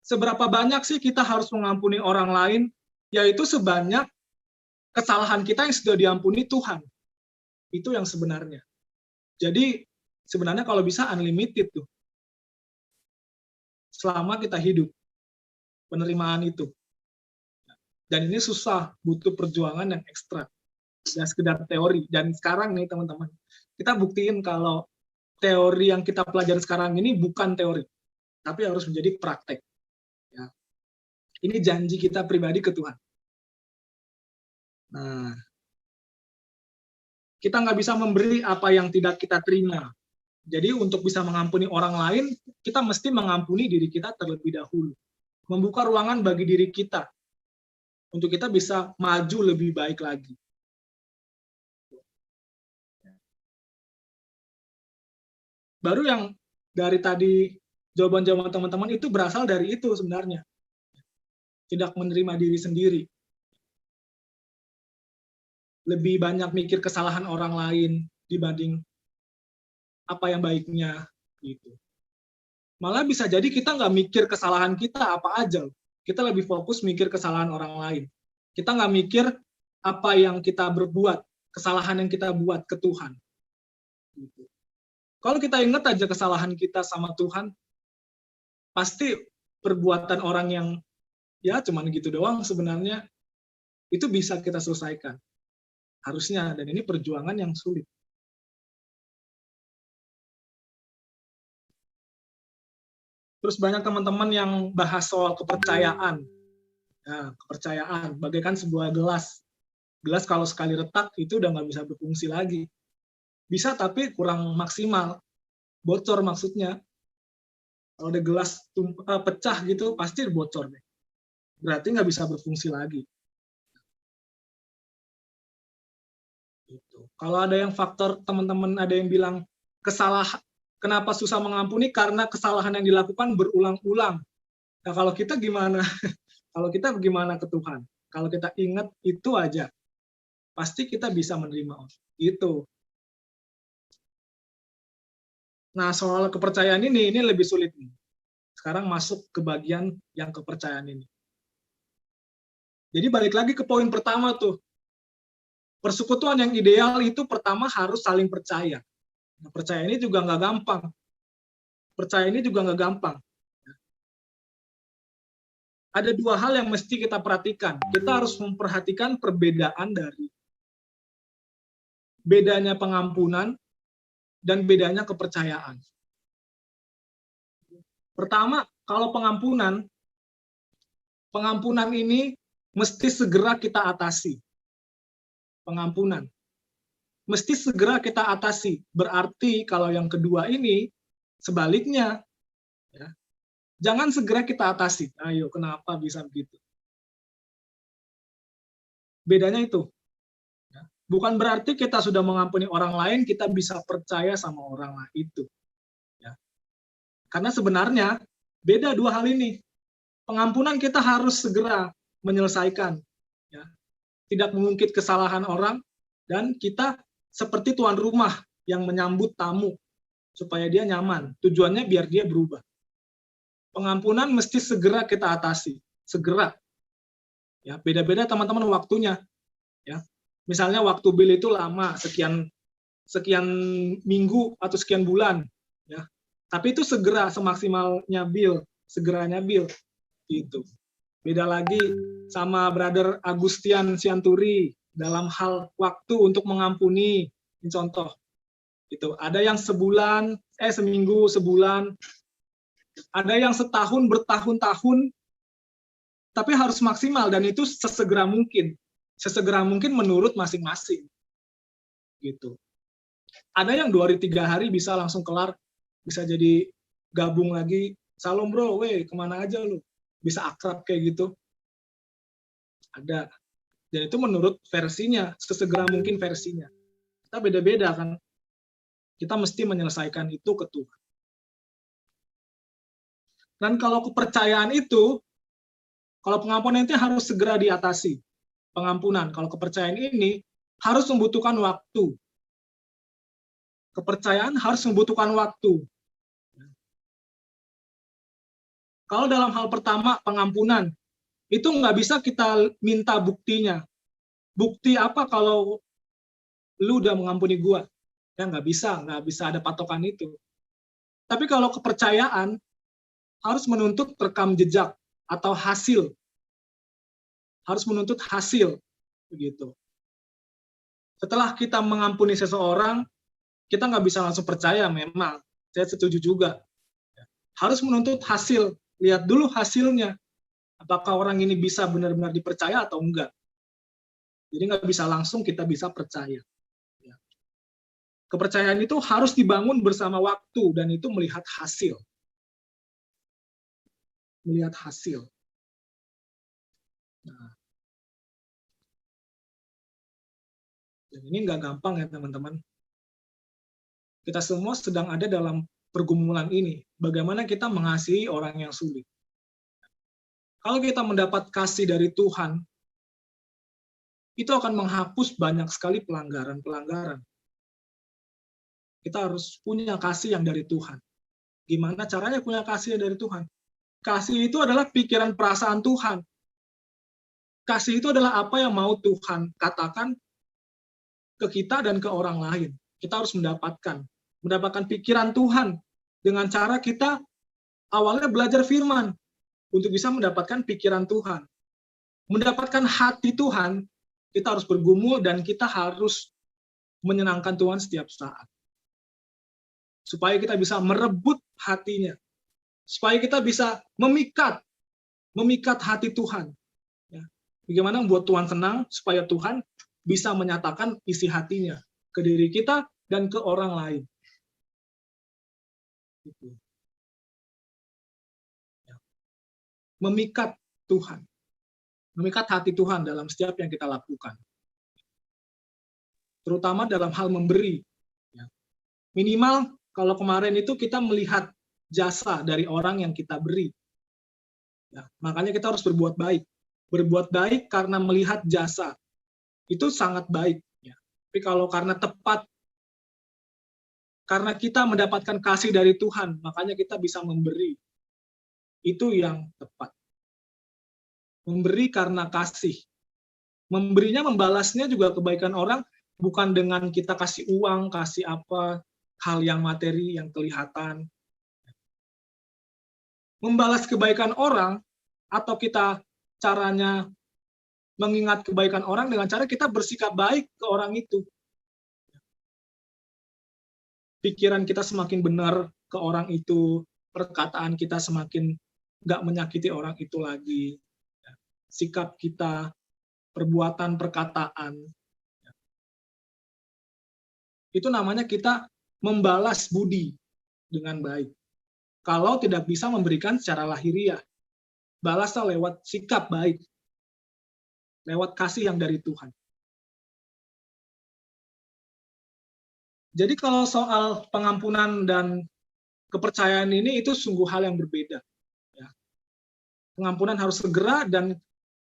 Seberapa banyak sih kita harus mengampuni orang lain, yaitu sebanyak kesalahan kita yang sudah diampuni Tuhan. Itu yang sebenarnya. Jadi sebenarnya kalau bisa unlimited tuh. Selama kita hidup. Penerimaan itu. Dan ini susah, butuh perjuangan yang ekstra. Dan sekedar teori. Dan sekarang nih teman-teman, kita buktiin kalau teori yang kita pelajari sekarang ini bukan teori, tapi harus menjadi praktek. Ya. Ini janji kita pribadi ke Tuhan. Nah, kita nggak bisa memberi apa yang tidak kita terima. Jadi untuk bisa mengampuni orang lain, kita mesti mengampuni diri kita terlebih dahulu. Membuka ruangan bagi diri kita. Untuk kita bisa maju lebih baik lagi. Baru yang dari tadi Jawaban-jawaban teman-teman itu berasal dari itu sebenarnya. Tidak menerima diri sendiri. Lebih banyak mikir kesalahan orang lain dibanding apa yang baiknya gitu. Malah bisa jadi kita nggak mikir kesalahan kita apa aja. Kita lebih fokus mikir kesalahan orang lain. Kita nggak mikir apa yang kita berbuat, kesalahan yang kita buat ke Tuhan. Gitu. Kalau kita ingat aja kesalahan kita sama Tuhan, pasti perbuatan orang yang ya cuman gitu doang sebenarnya itu bisa kita selesaikan. Harusnya, dan ini perjuangan yang sulit. Terus banyak teman-teman yang bahas soal kepercayaan. Nah, kepercayaan, bagaikan sebuah gelas. Gelas kalau sekali retak itu udah nggak bisa berfungsi lagi. Bisa tapi kurang maksimal. Bocor maksudnya. Kalau ada gelas pecah gitu, pasti bocor deh. Berarti nggak bisa berfungsi lagi. Gitu. Kalau ada yang faktor teman-teman ada yang bilang kesalahan, kenapa susah mengampuni? Karena kesalahan yang dilakukan berulang-ulang. Nah, kalau kita gimana? Kalau kita gimana ke Tuhan? Kalau kita ingat itu aja, pasti kita bisa menerima itu. Nah, soal kepercayaan ini lebih sulit nih. Sekarang masuk ke bagian yang kepercayaan ini. Jadi balik lagi ke poin pertama tuh. Persekutuan yang ideal itu pertama harus saling percaya. Nah, percaya ini juga nggak gampang. Percaya ini juga nggak gampang. Ada dua hal yang mesti kita perhatikan. Kita harus memperhatikan perbedaan dari bedanya pengampunan dan bedanya kepercayaan. Pertama, kalau pengampunan ini mesti segera kita atasi. Pengampunan mesti segera kita atasi. Berarti kalau yang kedua ini sebaliknya, ya, jangan segera kita atasi. Ayo, kenapa bisa begitu? Bedanya itu. Bukan berarti kita sudah mengampuni orang lain, kita bisa percaya sama orang lain itu. Ya. Karena sebenarnya beda dua hal ini. Pengampunan kita harus segera menyelesaikan. Ya. Tidak mengungkit kesalahan orang, dan kita seperti tuan rumah yang menyambut tamu supaya dia nyaman. Tujuannya biar dia berubah. Pengampunan mesti segera kita atasi, segera. Ya, beda-beda teman-teman waktunya. Ya. Misalnya waktu bil itu lama, sekian minggu atau sekian bulan, ya. Tapi itu segera, semaksimalnya bil, segeranya bil, gitu. Beda lagi sama Brother Agustian Sianturi dalam hal waktu untuk mengampuni. Ini contoh. Gitu. Ada yang seminggu, sebulan. Ada yang setahun, bertahun-tahun. Tapi harus maksimal, dan itu sesegera mungkin. Sesegera mungkin menurut masing-masing. Gitu. Ada yang 2 hari 3 hari bisa langsung kelar, bisa jadi gabung lagi. Salam bro, kemana aja lu? Bisa akrab kayak gitu. Ada. Dan itu menurut versinya, sesegera mungkin versinya. Kita beda-beda kan. Kita mesti menyelesaikan itu ke Tuhan. Dan kalau kepercayaan itu, kalau pengampunan itu harus segera diatasi. Pengampunan, kalau kepercayaan ini harus membutuhkan waktu. Kepercayaan harus membutuhkan waktu. Kalau dalam hal pertama, pengampunan, itu nggak bisa kita minta buktinya. Bukti apa kalau lu udah mengampuni gua? Ya nggak bisa ada patokan itu. Tapi kalau kepercayaan, harus menuntut rekam jejak atau hasil. Harus menuntut hasil, begitu. Setelah kita mengampuni seseorang, kita nggak bisa langsung percaya memang. Saya setuju juga. Harus menuntut hasil. Lihat dulu hasilnya. Apakah orang ini bisa benar-benar dipercaya atau enggak. Jadi nggak bisa langsung kita bisa percaya. Kepercayaan itu harus dibangun bersama waktu, dan itu melihat hasil. Melihat hasil. Nah, dan ini nggak gampang ya teman-teman. Kita semua sedang ada dalam pergumulan ini. Bagaimana kita mengasihi orang yang sulit. Kalau kita mendapat kasih dari Tuhan, itu akan menghapus banyak sekali pelanggaran-pelanggaran. Kita harus punya kasih yang dari Tuhan. Gimana caranya punya kasih yang dari Tuhan? Kasih itu adalah pikiran perasaan Tuhan. Kasih itu adalah apa yang mau Tuhan katakan ke kita dan ke orang lain. Kita harus mendapatkan pikiran Tuhan dengan cara kita awalnya belajar firman untuk bisa mendapatkan pikiran Tuhan. Mendapatkan hati Tuhan, kita harus bergumul dan kita harus menyenangkan Tuhan setiap saat. Supaya kita bisa merebut hatinya. Supaya kita bisa memikat hati Tuhan. Ya. Bagaimana membuat Tuhan senang, supaya Tuhan bisa menyatakan isi hatinya ke diri kita dan ke orang lain. Gitu. Ya. Memikat Tuhan. Memikat hati Tuhan dalam setiap yang kita lakukan. Terutama dalam hal memberi. Ya. Minimal kalau kemarin itu kita melihat jasa dari orang yang kita beri. Ya, makanya kita harus berbuat baik. Berbuat baik karena melihat jasa. Itu sangat baik. Ya. Tapi kalau karena tepat, karena kita mendapatkan kasih dari Tuhan, makanya kita bisa memberi. Itu yang tepat. Memberi karena kasih. Memberinya, membalasnya juga kebaikan orang, bukan dengan kita kasih uang, kasih apa, hal yang materi, yang kelihatan. Membalas kebaikan orang, atau kita caranya mengingat kebaikan orang dengan cara kita bersikap baik ke orang itu. Pikiran kita semakin benar ke orang itu, perkataan kita semakin nggak menyakiti orang itu lagi. Sikap kita, perbuatan, perkataan. Itu namanya kita membalas budi dengan baik. Kalau tidak bisa memberikan secara lahiriah, balaslah lewat sikap baik, lewat kasih yang dari Tuhan. Jadi kalau soal pengampunan dan kepercayaan ini, itu sungguh hal yang berbeda. Ya. Pengampunan harus segera dan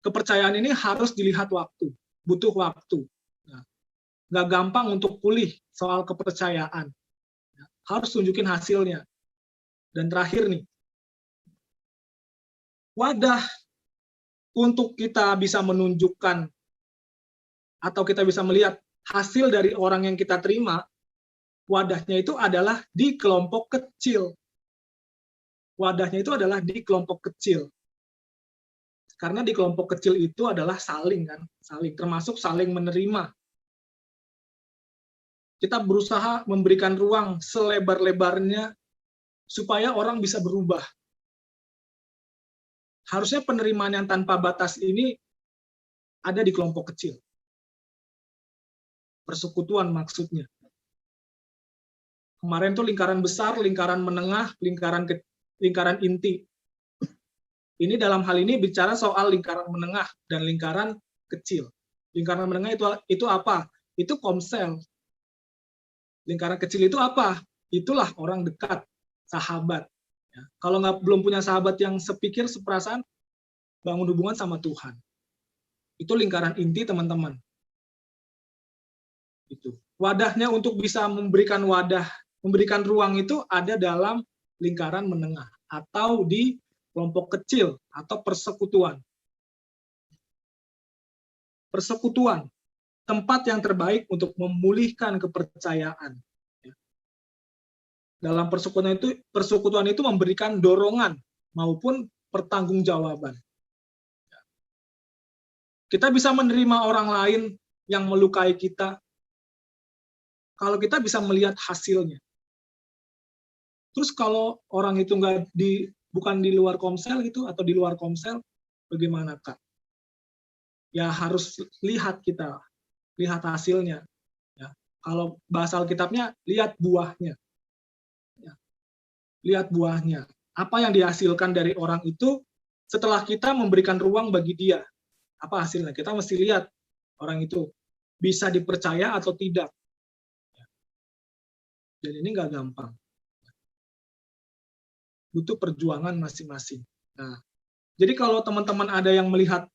kepercayaan ini harus dilihat waktu, butuh waktu. Nah, nggak gampang untuk pulih soal kepercayaan. Ya. Harus tunjukin hasilnya. Dan terakhir nih, wadah untuk kita bisa menunjukkan atau kita bisa melihat hasil dari orang yang kita terima, wadahnya itu adalah di kelompok kecil. Wadahnya itu adalah di kelompok kecil. Karena di kelompok kecil itu adalah saling, kan? Saling, termasuk saling menerima. Kita berusaha memberikan ruang selebar-lebarnya supaya orang bisa berubah. Harusnya penerimaan yang tanpa batas ini ada di kelompok kecil. Persekutuan maksudnya. Kemarin tuh lingkaran besar, lingkaran menengah, lingkaran inti. Ini dalam hal ini bicara soal lingkaran menengah dan lingkaran kecil. Lingkaran menengah itu apa? Itu komsel. Lingkaran kecil itu apa? Itulah orang dekat, sahabat. Ya. Kalau belum punya sahabat yang sepikir, seperasaan, bangun hubungan sama Tuhan. Itu lingkaran inti, teman-teman. Itu. Wadahnya untuk bisa memberikan ruang itu ada dalam lingkaran menengah atau di kelompok kecil atau persekutuan. Persekutuan, tempat yang terbaik untuk memulihkan kepercayaan. Dalam persekutuan itu memberikan dorongan maupun pertanggungjawaban. Kita bisa menerima orang lain yang melukai kita kalau kita bisa melihat hasilnya. Terus kalau orang itu bukan di luar komsel gitu atau di luar komsel, bagaimana, Kak? Ya harus lihat hasilnya. Ya. Kalau bahasa Alkitabnya, lihat buahnya. Lihat buahnya. Apa yang dihasilkan dari orang itu setelah kita memberikan ruang bagi dia. Apa hasilnya? Kita mesti lihat orang itu bisa dipercaya atau tidak. Dan ini nggak gampang. butuh perjuangan masing-masing. Nah, jadi kalau teman-teman ada yang melihat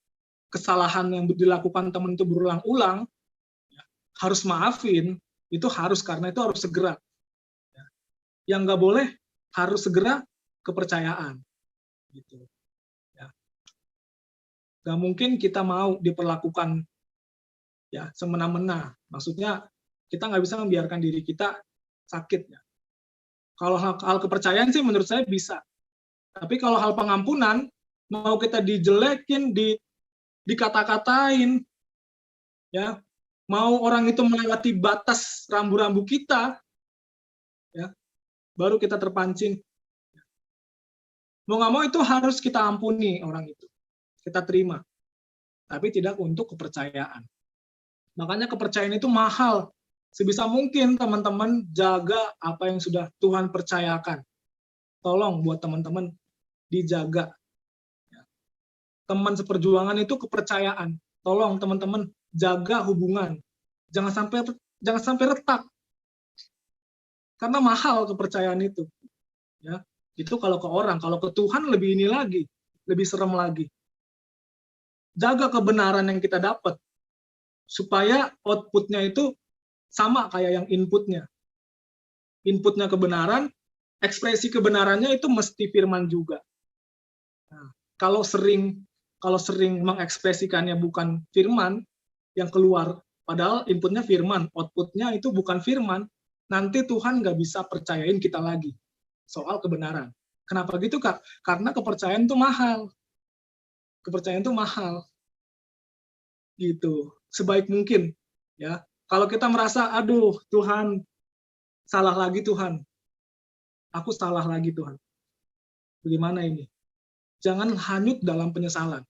kesalahan yang dilakukan teman itu berulang-ulang, ya, harus maafin, itu harus, karena itu harus segera. Ya. Yang nggak boleh, harus segera kepercayaan. Gitu. Ya. Nggak mungkin kita mau diperlakukan ya semena-mena. Maksudnya kita nggak bisa membiarkan diri kita sakit. Ya. Kalau hal kepercayaan sih menurut saya bisa. Tapi kalau hal pengampunan, mau kita dijelekin, dikata-katain, ya, mau orang itu melewati batas rambu-rambu kita, ya, baru kita terpancing. Mau nggak mau itu harus kita ampuni orang itu, kita terima, tapi tidak untuk kepercayaan. Makanya kepercayaan itu mahal. Sebisa mungkin teman-teman jaga apa yang sudah Tuhan percayakan. Tolong buat teman-teman dijaga. Teman seperjuangan itu kepercayaan. Tolong teman-teman jaga hubungan. Jangan sampai retak. Karena mahal kepercayaan itu. Ya, itu kalau ke orang, kalau ke Tuhan lebih ini lagi, lebih serem lagi. Jaga kebenaran yang kita dapat supaya outputnya itu sama kayak yang inputnya. Inputnya kebenaran, ekspresi kebenarannya itu mesti firman juga. Nah, kalau sering mengekspresikannya bukan firman yang keluar, padahal inputnya firman, outputnya itu bukan firman, nanti Tuhan nggak bisa percayain kita lagi soal kebenaran. Kenapa gitu, Kak? Karena kepercayaan itu mahal. Kepercayaan itu mahal. Gitu. Sebaik mungkin, ya. Kalau kita merasa, aduh, Tuhan, salah lagi Tuhan. Aku salah lagi Tuhan. Bagaimana ini? Jangan hanyut dalam penyesalan.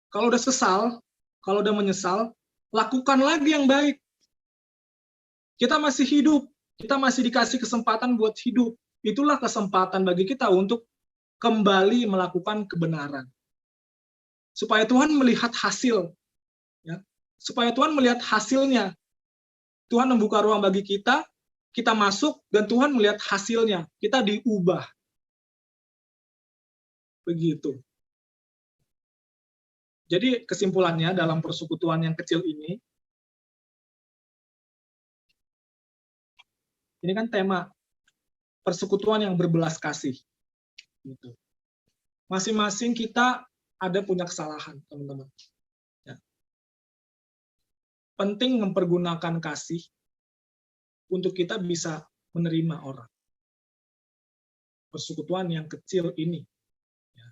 Kalau udah sesal, kalau udah menyesal, lakukan lagi yang baik. Kita masih hidup, kita masih dikasih kesempatan buat hidup. Itulah kesempatan bagi kita untuk kembali melakukan kebenaran. Supaya Tuhan melihat hasil. Ya. Supaya Tuhan melihat hasilnya. Tuhan membuka ruang bagi kita masuk, dan Tuhan melihat hasilnya. Kita diubah. Begitu. Jadi kesimpulannya dalam persekutuan yang kecil ini kan tema persekutuan yang berbelas kasih. Gitu. Masing-masing kita ada punya kesalahan, teman-teman. Ya. Penting mempergunakan kasih untuk kita bisa menerima orang. Persekutuan yang kecil ini. Ya.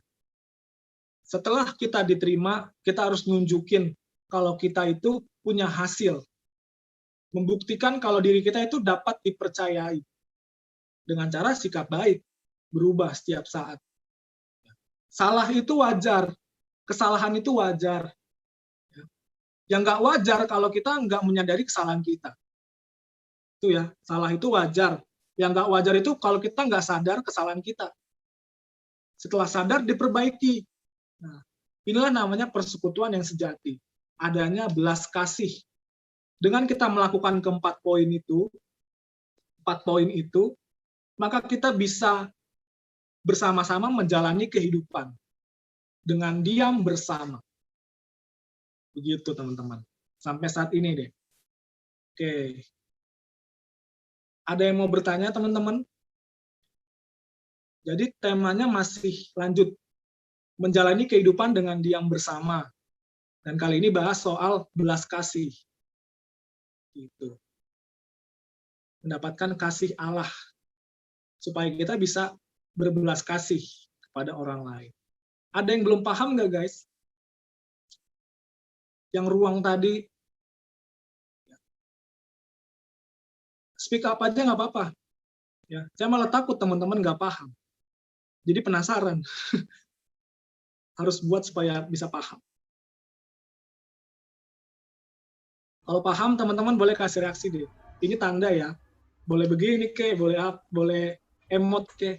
Setelah kita diterima, kita harus nunjukin kalau kita itu punya hasil. Membuktikan kalau diri kita itu dapat dipercayai. Dengan cara sikap baik, berubah setiap saat. Salah itu wajar, kesalahan itu wajar. Yang nggak wajar kalau kita nggak menyadari kesalahan kita. Itu ya, salah itu wajar. Yang nggak wajar itu kalau kita nggak sadar kesalahan kita. Setelah sadar, diperbaiki. Nah, inilah namanya persekutuan yang sejati. Adanya belas kasih. Dengan kita melakukan keempat poin itu, maka kita bisa bersama-sama menjalani kehidupan dengan diam bersama. Begitu, teman-teman. Sampai saat ini deh. Oke. Ada yang mau bertanya, teman-teman? Jadi temanya masih lanjut. Menjalani kehidupan dengan diam bersama. Dan kali ini bahas soal belas kasih. Gitu. Mendapatkan kasih Allah. Supaya kita bisa berbelas kasih kepada orang lain. Ada yang belum paham nggak, guys? Yang ruang tadi, speak up aja nggak apa-apa. Ya, saya malah takut teman-teman nggak paham. Jadi penasaran. Harus buat supaya bisa paham. Kalau paham, teman-teman boleh kasih reaksi deh. Ini tanda ya. Boleh begini ke, boleh up, boleh emot ke,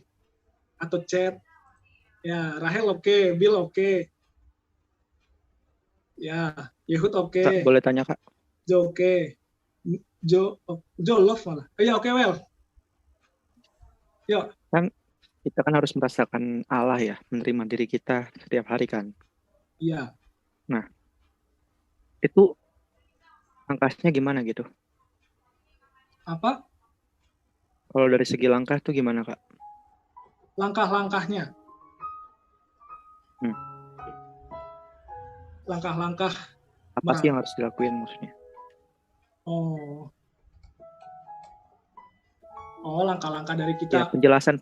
atau chat. Ya, Rahel oke, Bill oke. Ya, Yehud oke. Kak, boleh tanya, Kak? Jo oke. Jo love malah. Ya oke, well. Yuk. Kan kita kan harus merasakan Allah ya, menerima diri kita setiap hari kan. Iya. Itu langkahnya gimana gitu? Apa? Kalau dari segi langkah tuh gimana, Kak? Langkah-langkahnya. Hmm. Langkah-langkah. Apa sih yang harus dilakuin maksudnya? Langkah-langkah dari Ya, kita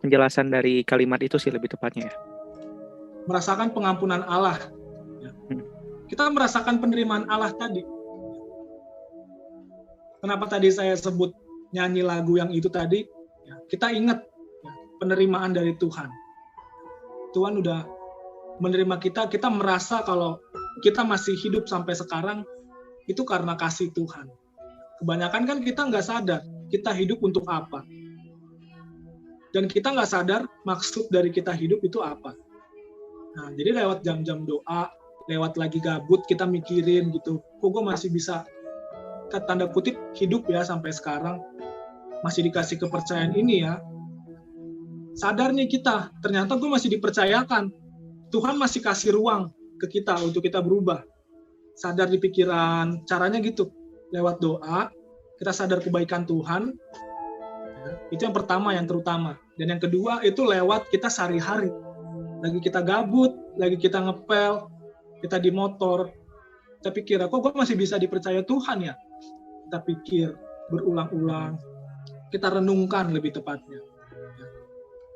penjelasan dari kalimat itu sih lebih tepatnya ya. merasakan pengampunan Allah. Ya. Kita merasakan penerimaan Allah tadi. Kenapa tadi saya sebut nyanyi lagu yang itu tadi? Ya, kita ingat ya, penerimaan dari Tuhan. Tuhan udah menerima kita, kita merasa kalau kita masih hidup sampai sekarang itu karena kasih Tuhan. Kebanyakan kan kita nggak sadar kita hidup untuk apa. Dan kita nggak sadar maksud dari kita hidup itu apa. Nah, jadi lewat jam-jam doa, lewat lagi gabut, kita mikirin gitu, kok gue masih bisa, tanda kutip, hidup ya sampai sekarang, masih dikasih kepercayaan ini ya. Sadar nih kita, ternyata gue masih dipercayakan. Tuhan masih kasih ruang ke kita untuk kita berubah. Sadar di pikiran, caranya gitu. Lewat doa, kita sadar kebaikan Tuhan. Itu yang pertama, yang terutama. Dan yang kedua, itu lewat kita sehari-hari. Lagi kita gabut, lagi kita ngepel, kita di motor. Kita pikir, kok gue masih bisa dipercaya Tuhan ya? Kita pikir berulang-ulang. Kita renungkan lebih tepatnya.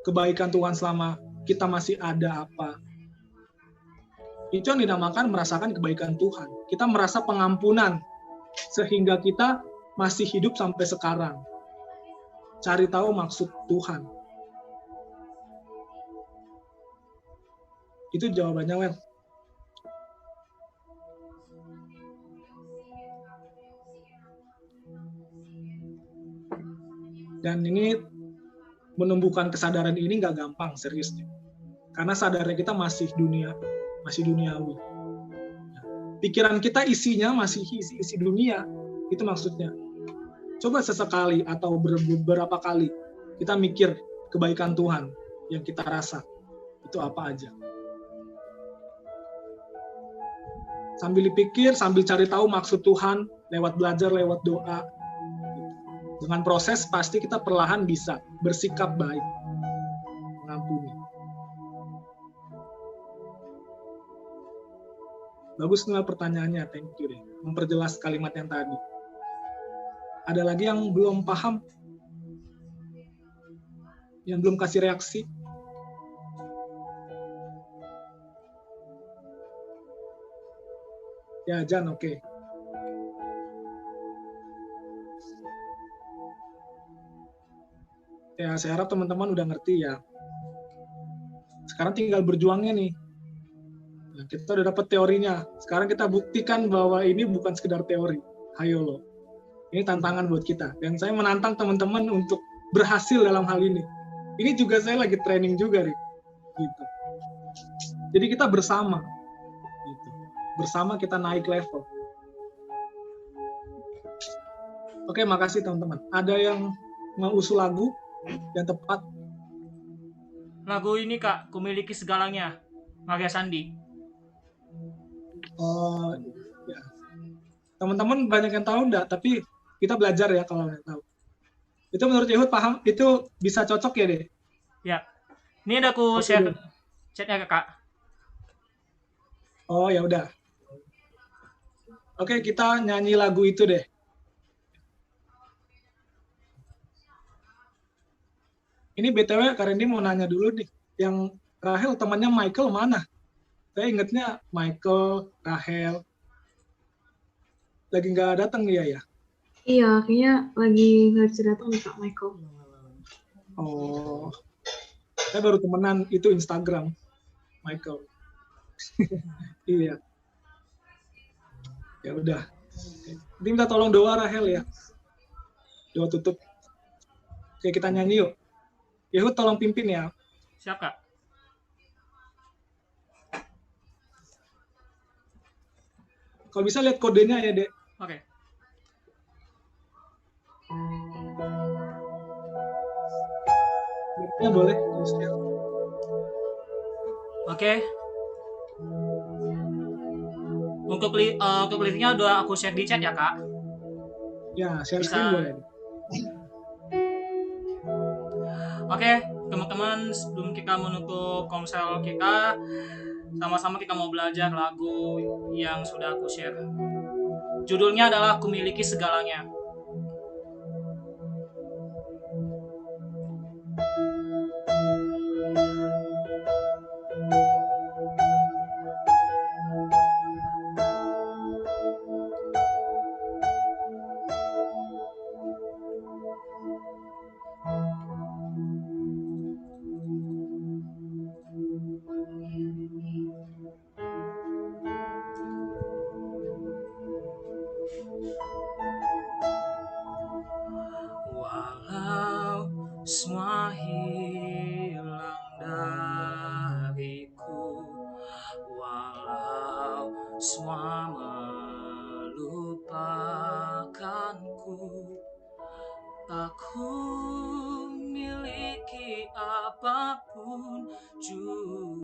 Kebaikan Tuhan selama kita masih ada apa. Itu yang dinamakan merasakan kebaikan Tuhan. Kita merasa pengampunan sehingga kita masih hidup sampai sekarang. Cari tahu maksud Tuhan. Itu jawabannya, Wen. Dan ini menumbuhkan kesadaran ini nggak gampang, serius. Karena sadarnya kita masih duniawi. Pikiran kita isinya masih isi dunia, itu maksudnya. Coba sesekali atau beberapa kali kita mikir kebaikan Tuhan yang kita rasa, itu apa aja. Sambil dipikir, sambil cari tahu maksud Tuhan, lewat belajar, lewat doa. Dengan proses pasti kita perlahan bisa bersikap baik, mengampuni. Bagus nih pertanyaannya, thank you deh. Memperjelas kalimat yang tadi. Ada lagi yang belum paham? Yang belum kasih reaksi? Ya, Jan, oke. Ya, saya harap teman-teman udah ngerti ya. Sekarang tinggal berjuangnya nih. Nah, kita udah dapat teorinya. Sekarang kita buktikan bahwa ini bukan sekedar teori. Hayo lo. Ini tantangan buat kita. Dan saya menantang teman-teman untuk berhasil dalam hal ini. Ini juga saya lagi training juga, Rik. Gitu. Jadi kita bersama. Gitu. Bersama kita naik level. Oke, makasih teman-teman. Ada yang mau usul lagu yang tepat? Lagu ini Kak, Kumiliki Segalanya, Maria Sandi. Oh, ya. Teman-teman banyak yang tahu enggak, tapi kita belajar ya kalau yang tahu. Itu menurut Yehud paham, itu bisa cocok ya deh? Ya, ini ada aku Oke, share deh. chatnya ke Kak. Oh, ya udah. Oke, kita nyanyi lagu itu deh. Ini BTW, Kak Randy mau nanya dulu nih. Yang Rahel temannya Michael mana? Saya ingetnya Michael, Rahel. Lagi nggak datang dia ya? Iya, kayaknya lagi nggak bisa datang nih Kak Michael. Oh, saya baru temenan itu Instagram, Michael. Iya. Ya udah. Nanti minta tolong doa Rahel ya. Doa tutup. Oke, kita nyanyi yuk. Yehud tolong pimpin ya. Siap Kak. Kalau bisa lihat kodenya ya, Dek. Oke. Ya boleh. Oke. Untuk linknya udah aku share di chat ya kak. Ya, share Bisa. screen boleh. Oke, teman-teman, sebelum kita menutup komsel kita, sama-sama kita mau belajar lagu yang sudah aku share. Judulnya adalah Ku Miliki Segalanya. Walau semua hilang dariku, walau semua melupakanku, tak ku miliki apapun